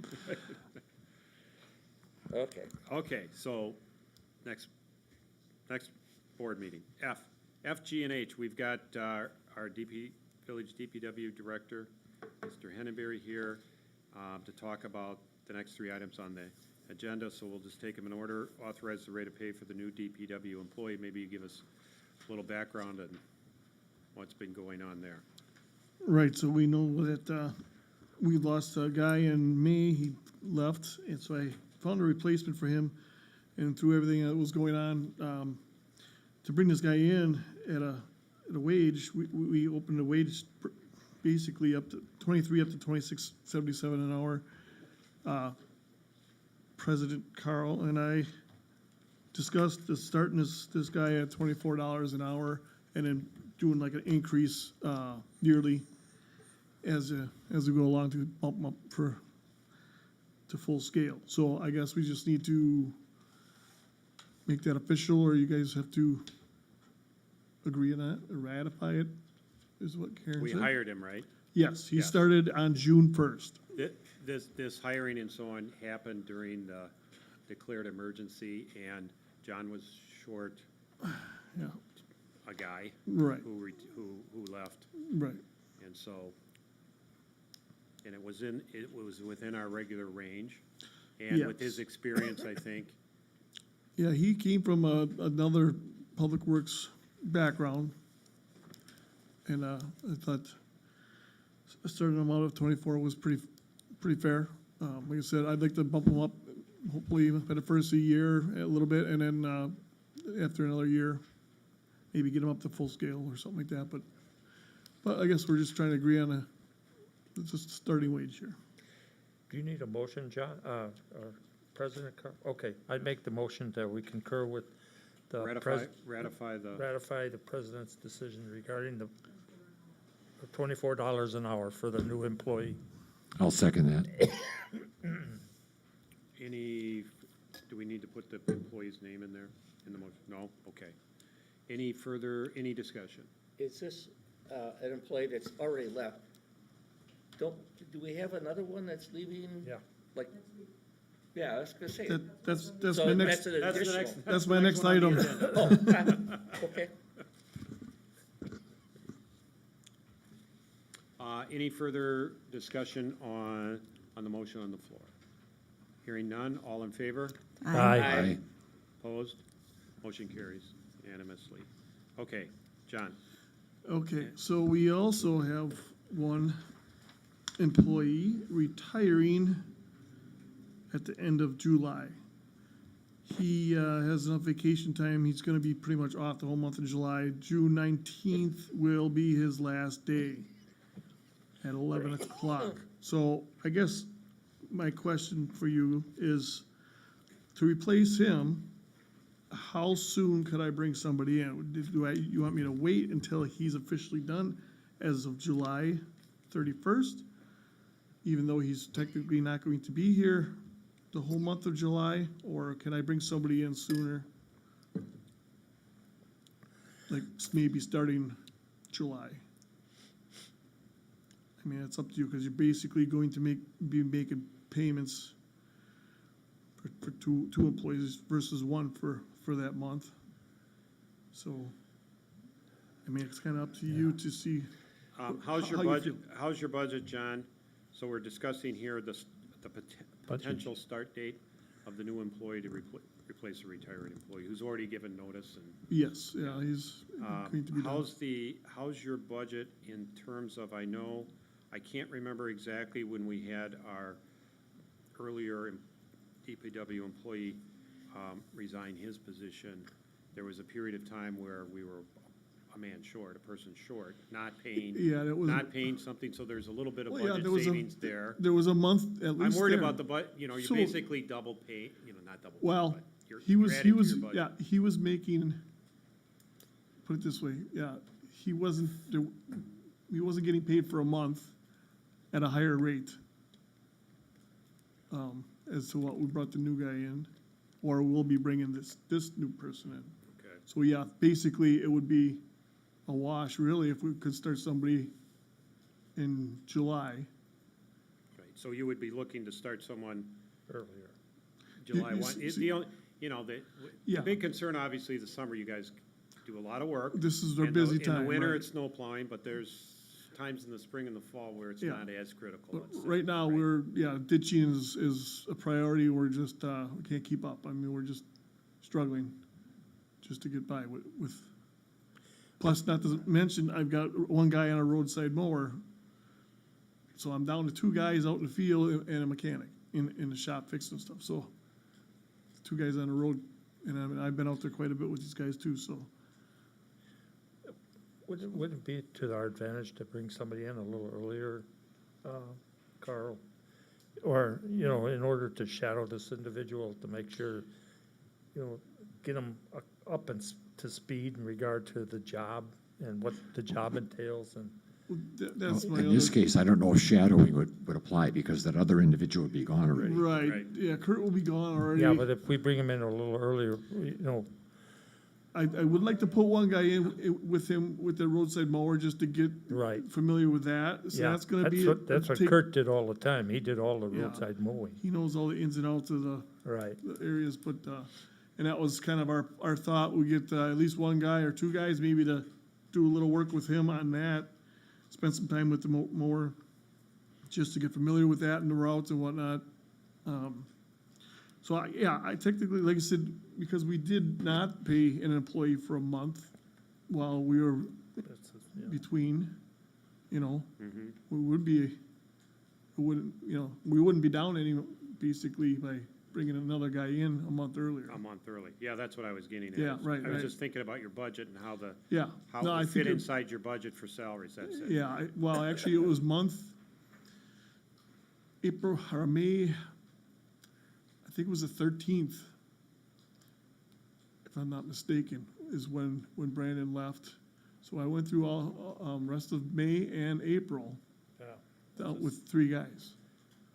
Okay. Okay, so, next board meeting. F, G, and H, we've got our village DPW director, Mr. Henneberry here, to talk about the next 3 items on the agenda, so we'll just take them in order. Authorize the rate of pay for the new DPW employee. Maybe you give us a little background on what's been going on there. Right, so we know that we lost a guy in May, he left, and so I found a replacement for him, and through everything that was going on, to bring this guy in at a wage, we opened a wage basically up to 23 up to 26.77 an hour. President Carl and I discussed starting this guy at $24 an hour and then doing like an increase yearly as we go along to bump him up to full scale. So I guess we just need to make that official, or you guys have to agree on that, or ratify it, is what Karen We said? hired him, right? Yes, he Yes. started on June 1st. This hiring and so on happened during the declared emergency, and John was short Yeah, a guy right, who left, right. and so, and it was within our regular range. And with his Yes. experience, I think, Yeah, he came from another public works background. And I thought starting him out of 24 was pretty fair. Like I said, I'd like to bump him up, hopefully by the first of the year a little bit, and then after another year, maybe get him up to full scale or something like that. But I guess we're just trying to agree on just a starting wage here. Do you need a motion, John, or President Carl? Okay, I'd make the motion that we concur with the ratify the, ratify the president's decision regarding the $24 an hour for the new employee. I'll second that. do we need to put the employee's name in there, in the motion? No? Okay. Any discussion? Is this an employee that's already left? Do we have another one that's leaving? Yeah. Like, yeah, I was gonna say. That's So my that's next, an That's the additional. next. that's my next item. Oh, okay. Any further discussion on the motion on the floor? Hearing none, all in favor? Aye. Opposed? Motion carries unanimously. Okay, John. Okay, so we also have one employee retiring at the end of July. He has enough vacation time, he's gonna be pretty much off the whole month of July. June 19th will be his last day at 11 o'clock. So I guess my question for you is, to replace him, how soon could I bring somebody in? You want me to wait until he's officially done as of July 31st? Even though he's technically not going to be here the whole month of July? Or can I bring somebody in sooner? Like maybe starting July? I mean, it's up to you, because you're basically going to be making payments for two employees versus one for that month. So, I mean, it's kind of up to you to see. How's your How you budget, how's your budget, John? So we're discussing here the potential start date of the new employee to replace a retired employee who's already given notice and. Yes, yeah, he's going to be done. How's your budget in terms of, I can't remember exactly when we had our earlier DPW employee resign his position. There was a period of time where we were a man short, a person short, not paying, Yeah, that was. not paying something, so there's a little bit of Well, yeah, budget there was savings there. There was a month at I'm least worried there. about you're So- basically double pay, not double. pay, Well, but you're he was, adding to your budget. yeah, he was making, put it this way, yeah, he wasn't getting paid for a month at a higher rate, as to what we brought the new guy in, or we'll be bringing this new person in. Okay. So, yeah, basically, it would be a wash, really, if we could start somebody in July. Right, so you would be looking to start someone Earlier. July You 1. see- The Yeah. big concern, obviously, the summer, you guys do a lot of work. This is our And busy In time, the winter, right? it's snow plowing, but there's times in the spring and the fall where it's Yeah. not as critical. But let's say, right now, ditching is a priority. We're just, we can't keep up. I mean, we're just struggling just to get by with, plus not to mention, I've got one guy on a roadside mower. So I'm down to two guys out in the field and a mechanic in the shop fixing stuff. So two guys on the road, and I've been out there quite a bit with these guys too, so. Wouldn't it be to our advantage to bring somebody in a little earlier, Carl? Or, in order to shadow this individual to make sure, get them up to speed in regard to the job and what the job entails and. That's my In this other, case, I don't know if shadowing would apply because that other individual would be gone already. right, Right. yeah, Kurt will be gone already. Yeah, but if we bring him in a little earlier, I would like to put one guy in with him with the roadside mower just to get right. familiar with that. So Yeah, that's gonna be. That's what take- Kurt did all the time. He did all the Yeah. roadside mowing. He knows all the ins and outs of the Right. areas, but, and that was kind of our thought. We get at least one guy or two guys maybe to do a little work with him on that. Spend some time with the mower, just to get familiar with that and the routes and whatnot. So I technically, like I said, because we did not pay an employee for a month while we were between, we would be, we wouldn't be down any, basically, by bringing another guy in a month earlier. A month early. Yeah, that's what I was getting at. Yeah, right, I was right. just thinking about your budget and how Yeah. how No, it I would fit think inside your budget for salaries, that's it. Yeah, well, actually, it was April or May, I think it was the 13th, if I'm not mistaken, is when Brandon left. So I went through all, rest of May and April, Yeah. dealt with three guys.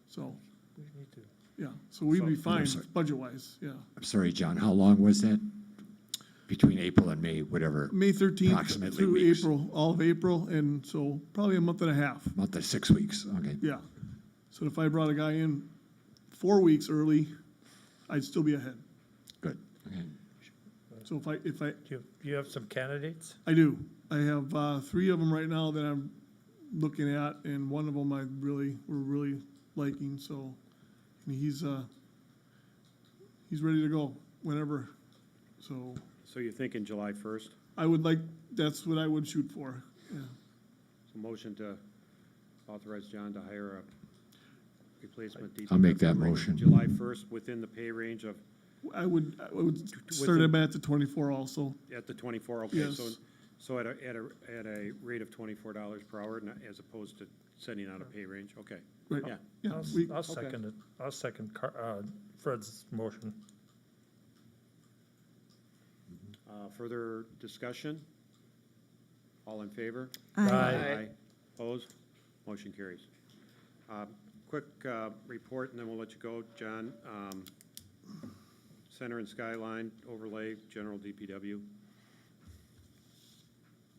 So, We need to. yeah, so we'd be So- fine, sorry. budget-wise, yeah. I'm sorry, John, how long was that? between April and May, whatever, May 13th approximately through weeks. April, all of April, and so probably a month and a half, Month to 6 weeks, okay. yeah. So if I brought a guy in 4 weeks early, I'd still be ahead. Good, okay. So if I, Do you have some candidates? I do. I have 3 of them right now that I'm looking at, and one of them we're really liking, so I mean, he's ready to go whenever. So So you're thinking July 1st? that's what I would shoot for, yeah. So motion to authorize John to hire a replacement DPW. I'll make that motion. July 1st, within the pay range of, I would start him at the 24 also. at the 24, okay? Yes. So at a rate of $24 per hour, as opposed to sending out a pay range, okay. Right. Yeah. Yeah, I'll second it. I'll second Fred's motion. Further discussion? All in favor? Aye. Opposed? Motion carries. Quick report, and then we'll let you go, John. Center and Skyline overlay, general DPW.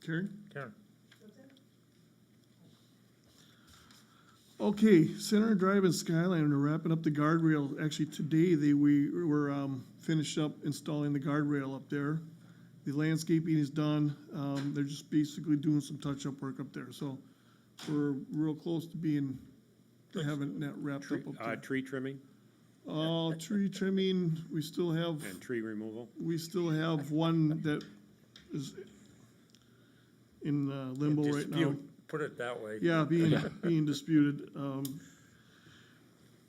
Karen? Karen? Okay, Center Drive and Skyline are wrapping up the guardrail. Actually, today we were finished up installing the guardrail up there. The landscaping is done. They're just basically doing some touch-up work up there. So we're real close to having that wrapped up there. Tree trimming Tree trimming, we still have and tree removal. one that is in limbo right now. Dispute, put it that way. Yeah, being disputed.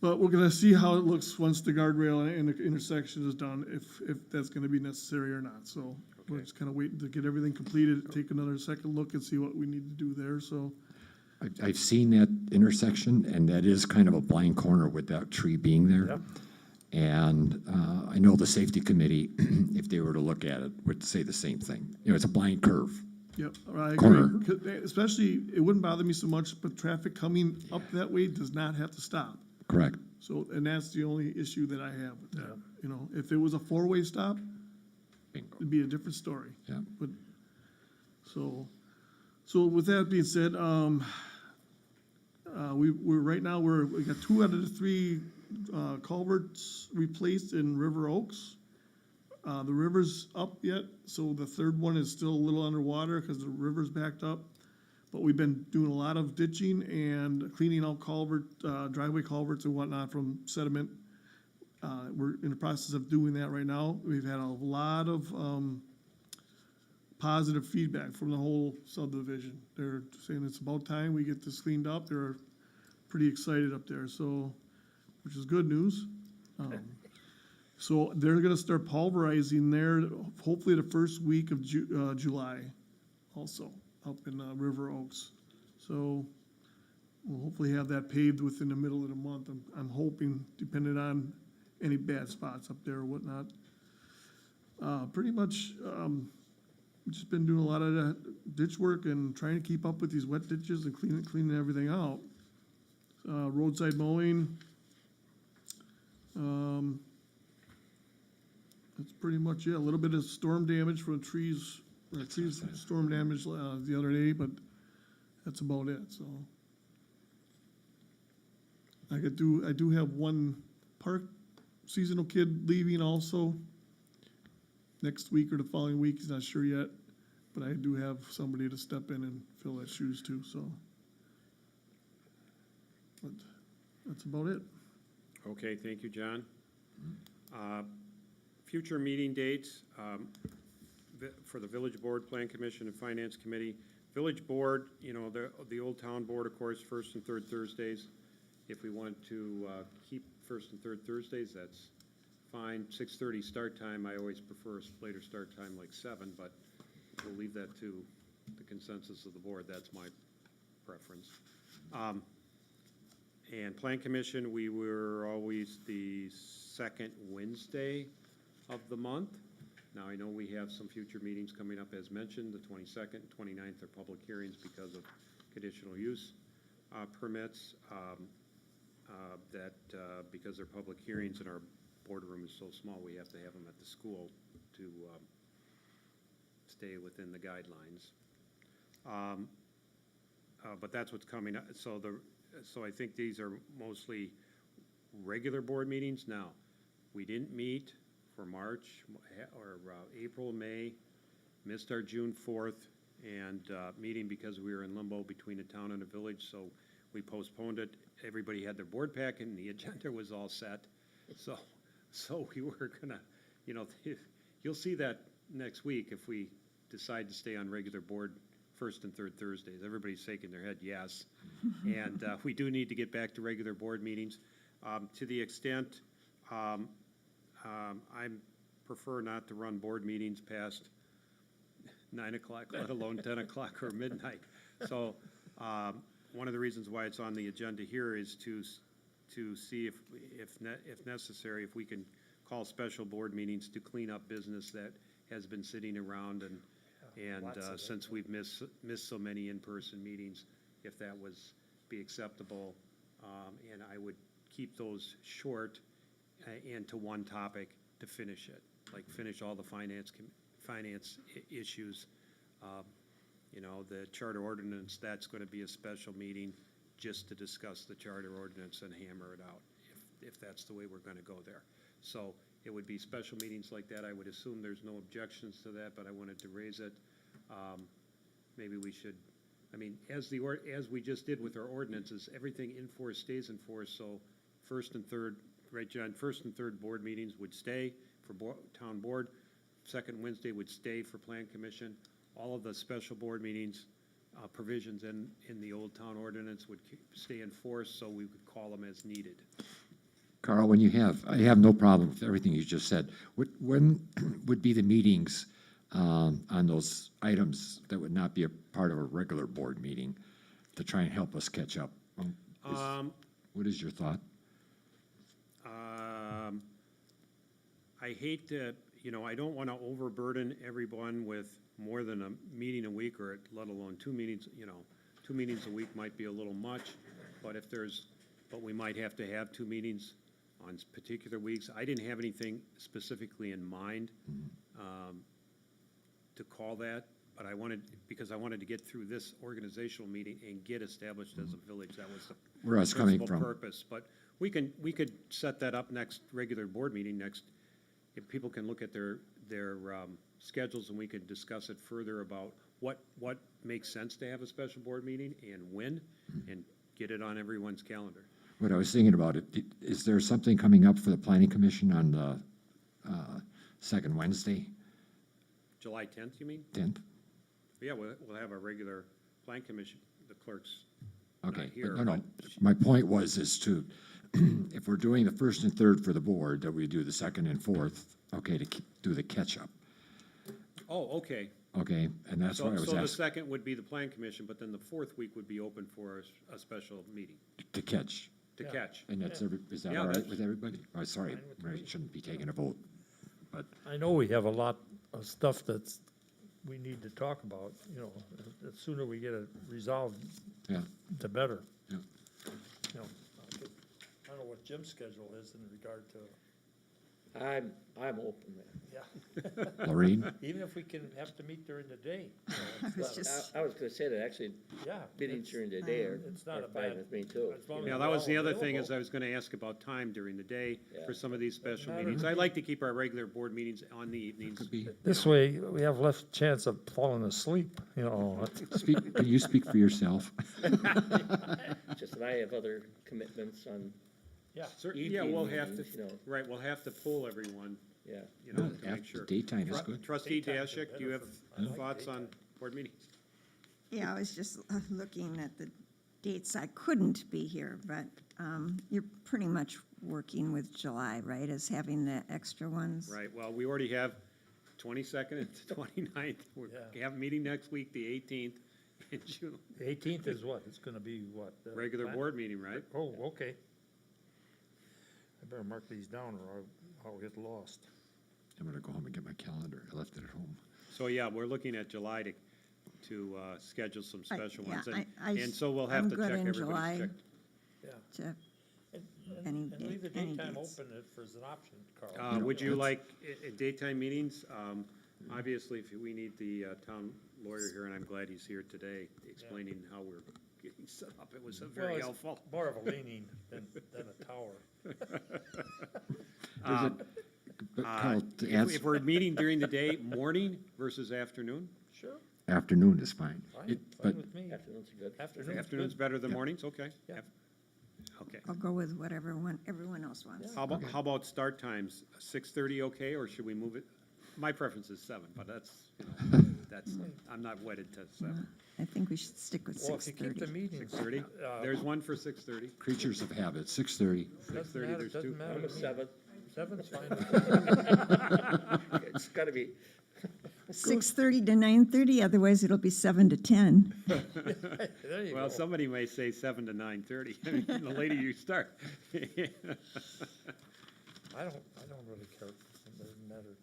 But we're gonna see how it looks once the guardrail and the intersection is done, if that's gonna be necessary or not. So we're Okay. just kind of waiting to get everything completed, take another second look and see what we need to do there, so. I've seen that intersection, and that is kind of a blind corner with that tree being there. Yep. And I know the safety committee, if they were to look at it, would say the same thing. You know, it's a blind curve. Yep, I Corner. agree. 'Cause especially, it wouldn't bother me so much, but traffic coming up that way does not have to stop. Correct. So, and that's the only issue that I have with that. You know, if it was a 4-way stop, Bingo. it'd be a different story. Yeah. But, so with that being said, right now, we got 2 out of the 3 culverts replaced in River Oaks. The river's up yet, so the 3rd one is still a little underwater because the river's backed up. But we've been doing a lot of ditching and cleaning out driveway culverts and whatnot from sediment. We're in the process of doing that right now. We've had a lot of positive feedback from the whole subdivision. They're saying it's about time we get this cleaned up. They're pretty excited up there, so, which is good news. So they're gonna start pulverizing there, hopefully the first week of July also, up in River Oaks. So we'll hopefully have that paved within the middle of the month. I'm hoping, depending on any bad spots up there or whatnot. Pretty much, we've just been doing a lot of that ditch work and trying to keep up with these wet ditches and cleaning everything out. Roadside mowing. That's pretty much it. A little bit of storm damage from trees, storm damage the other day, but that's about it, so. I do have one park seasonal kid leaving also next week or the following week. He's not sure yet, but I do have somebody to step in and fill that shoes too, so. But that's about it. Okay, thank you, John. Future meeting dates for the Village Board, Plan Commission, and Finance Committee. Village Board, you know, the Old Town Board, of course, 1st and 3rd Thursdays. If we want to keep 1st and 3rd Thursdays, that's fine. 6:30 start time, I always prefer a later start time, like 7, but we'll leave that to the consensus of the board. That's my preference. And Plan Commission, we were always the 2nd Wednesday of the month. Now, I know we have some future meetings coming up, as mentioned. The 22nd, 29th are public hearings because of conditional use permits. Because they're public hearings and our boardroom is so small, we have to have them at the school to stay within the guidelines. But that's what's coming up. So I think these are mostly regular board meetings. Now, we didn't meet for March or April, May, missed our June 4th and meeting because we were in limbo between a town and a village, so we postponed it. Everybody had their board packet and the agenda was all set. So we were gonna, you'll see that next week if we decide to stay on regular board first and third Thursdays. Everybody's shaking their head, yes. And we do need to get back to regular board meetings. To the extent, I prefer not to run board meetings past 9 o'clock, let alone 10 o'clock or midnight. So one of the reasons why it's on the agenda here is to see if necessary, if we can call special board meetings to clean up business that has been sitting around and since we've missed so many in-person meetings, if that was be acceptable. And I would keep those short and to one topic to finish it, like finish all the finance issues. The charter ordinance, that's going to be a special meeting just to discuss the charter ordinance and hammer it out, if that's the way we're going to go there. So it would be special meetings like that. I would assume there's no objections to that, but I wanted to raise it. Maybe we should, as we just did with our ordinances, everything in force stays in force, so first and third, right, John, first and third board meetings would stay for town board, second Wednesday would stay for plan commission. All of the special board meetings, provisions in the old town ordinance would stay in force, so we could call them as needed. Carl, I have no problem with everything you just said. When would be the meetings on those items that would not be a part of a regular board meeting to try and help us catch up? What is your thought? I hate to, I don't want to overburden everyone with more than a meeting a week, or let alone 2 meetings, 2 meetings a week might be a little much, but we might have to have 2 meetings on particular weeks. I didn't have anything specifically in mind to call that, but because I wanted to get through this organizational meeting and get established as a village. That was the Where I was coming principal from. purpose. But we could set that up next regular board meeting if people can look at their schedules, and we could discuss it further about what makes sense to have a special board meeting and when, and get it on everyone's calendar. What I was thinking about is there something coming up for the planning commission on the second Wednesday, July 10th, you mean? 10th? Yeah, we'll have a regular plan commission, the clerk's not Okay, here. but no, but my point was if we're doing the first and third for the board, that we do the second and fourth, okay, to do the catch-up, Oh, okay. okay? And that's why I was So the asking, second would be the plan commission, but then the fourth week would be open for a special meeting to catch. to Yeah. catch. And is that Yeah, all right that's- with everybody? Oh, sorry, Fine with I me. shouldn't be taking a vote, but, I know we have a lot of stuff we need to talk about, the sooner we get it resolved, yeah, the better. yeah. I don't know what Jim's schedule is in regard to, I'm open, man. yeah, Lorraine? even if we can have to meet during the day, I was just, I was gonna say that actually, yeah. meetings it's- during the day are It's not a fine bad. with me too. as long as Yeah, we're that was all the other thing, is available. I was going to ask about time during the day for Yeah. some of these special Matter. meetings. I like to keep our regular board meetings on the evenings. Could be. This way, we have less chance of falling asleep, Can you speak for yourself? Just that I have other commitments on, Yeah, Yeah, we'll evening have meetings, to, right, we'll have to pull everyone, yeah. to make After sure. daytime is good. Trustee Daytimes are Dashik, do you have better I like thoughts on daytime. board meetings? yeah, I was just looking at the dates I couldn't be here, but you're pretty much working with July, right, as having the extra ones? Right, well, we already have 22nd and the 29th. We Yeah. have a meeting next week, the 18th in June. the 18th is what? It's gonna be what? Regular plan- board meeting, right? Oh, okay. I better mark these down or I'll get lost. I'm gonna go home and get my calendar. I left it at home. So, yeah, we're looking at July to schedule some special yeah, ones. I- And so we'll have I'm to good check in everybody's check. Yeah. To, And Any and leave the day- any daytime dates. open as an option, Carl. Would you like daytime meetings? Obviously, if we need the town lawyer here, and I'm glad he's here today, explaining how we're getting set up. It was Well, very it's helpful. more of a leaning than a tower. But Carl, to answer, If we're meeting during the day, morning versus afternoon? Sure. afternoon is fine. Fine, It- fine But with me. Afternoon's good. Afternoon's better than mornings, okay. Yeah. Okay. I'll go with whatever everyone else wants. How about start times? 6:30 okay, or should we move it? My preference is 7, but that's, I'm not wedded to 7. I think we should stick with Well, if you keep the 6:30. meetings. 6:30? There's one for 6:30. creatures of habit, 6:30. Doesn't 6:30, matter, there's doesn't two. matter I'm to a me. 7. 7's fine with me. It's gotta be, 6:30 to 9:30, otherwise it'll be 7 to 10. There you Well, go. somebody may say 7 to 9:30. I mean, the later you start. I don't really care. It doesn't matter.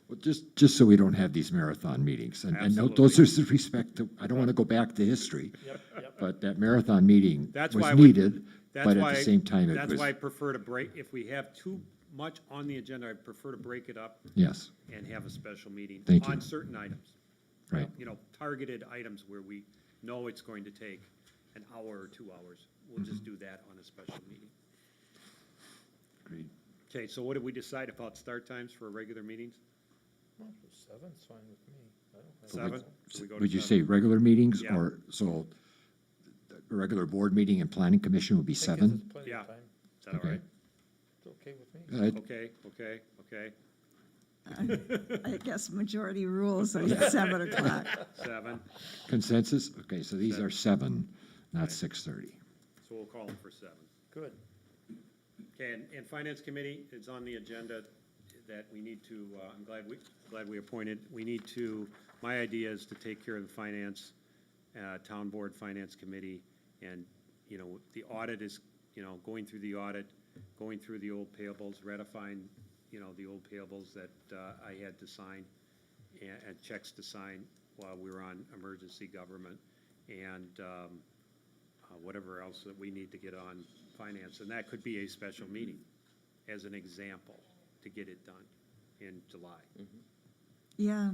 Well, just so we don't have these marathon meetings. And no, Absolutely. those are with respect to, I don't want to go back to history, Yep. but that marathon meeting That's was why we- needed, but at the same time, it That's was, why I prefer to break, if we have too much on the agenda, I prefer to break it up yes, and have a special meeting. Thank you. On certain items. right. You know, targeted items where we know it's going to take an hour or 2 hours. We'll just do that on a special meeting. Agreed. Okay, so what did we decide about start times for regular meetings? Well, 7's fine with me. I don't have. 7? So we go to Would you 7? say regular meetings, Yeah. or, so, the regular board meeting and planning commission would be That gives us 7? plenty Yeah. of time. Is that all Okay. right? It's okay with me. Good. Okay. I guess majority rules, so it's 7 o'clock. 7, Consensus? Okay, so these are 7, not 6:30. so we'll call them for 7. Good. Okay, and Finance Committee is on the agenda that we need to, I'm glad we appointed. We need to, my idea is to take care of the Finance, Town Board Finance Committee, and, you know, the audit is, you know, going through the audit, going through the old payables, ratifying, you know, the old payables that I had to sign, and checks to sign while we were on emergency government, and whatever else that we need to get on finance. And that could be a special meeting, as an example, to get it done in July. Yeah,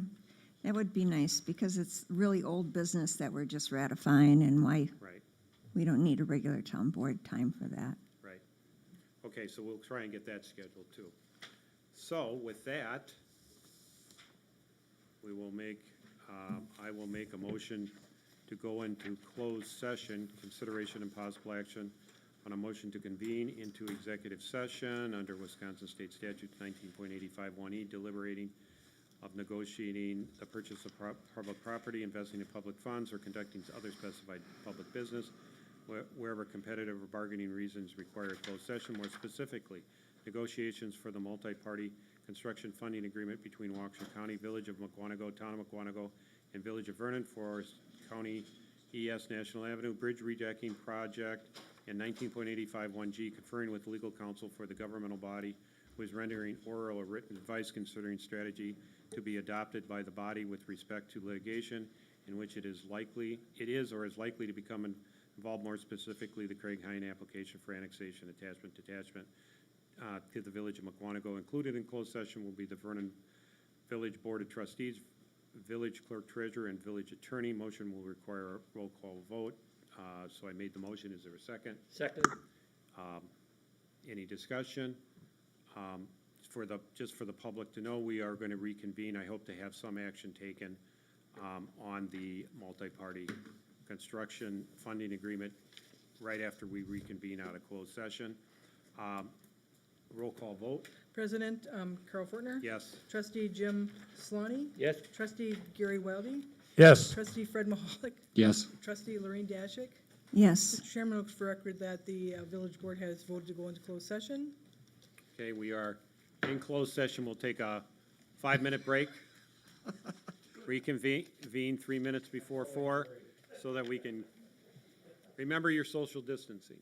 that would be nice, because it's really old business that we're just ratifying, and why, Right, we don't need a regular town board time for that. right. Okay, so we'll try and get that scheduled too. So with that, we will make, I will make a motion to go into closed session, consideration and possible action on a motion to convene into executive session under Wisconsin State Statute 19.851E, deliberating of negotiating the purchase of public property, investing in public funds, or conducting other specified public business wherever competitive or bargaining reasons require a closed session. More specifically, negotiations for the multi-party construction funding agreement between Waukesha County, Village of Mukwonago, Town of Mukwonago, and Village of Vernon for County ES National Avenue Bridge Redecking Project, and 19.851G, conferring with legal counsel for the governmental body who is rendering oral or written advice considering strategy to be adopted by the body with respect to litigation in which it is or is likely to become involved, more specifically the Craig Hine application for annexation, attachment to the Village of Mukwonago. Included in closed session will be the Vernon Village Board of Trustees, Village Clerk Treasurer, and Village Attorney. Motion will require a roll call vote. So I made the motion. Is there a second? second, Any discussion? Just for the public to know, we are going to reconvene. I hope to have some action taken on the multi-party construction funding agreement right after we reconvene out of closed session. Roll call vote. President Carl Fortner? Yes. Trustee Jim Solani? yes, Trustee Gary Weldy? Yes. Trustee Fred Mahalik? Yes? Trustee Lorraine Dashick? Yes. Mr. Chairman, looks for record that the village board has voted to go into closed session. Okay, we are in closed session. We'll take a 5-minute break. Reconvene 3 minutes before 4 so that we can remember your social distancing.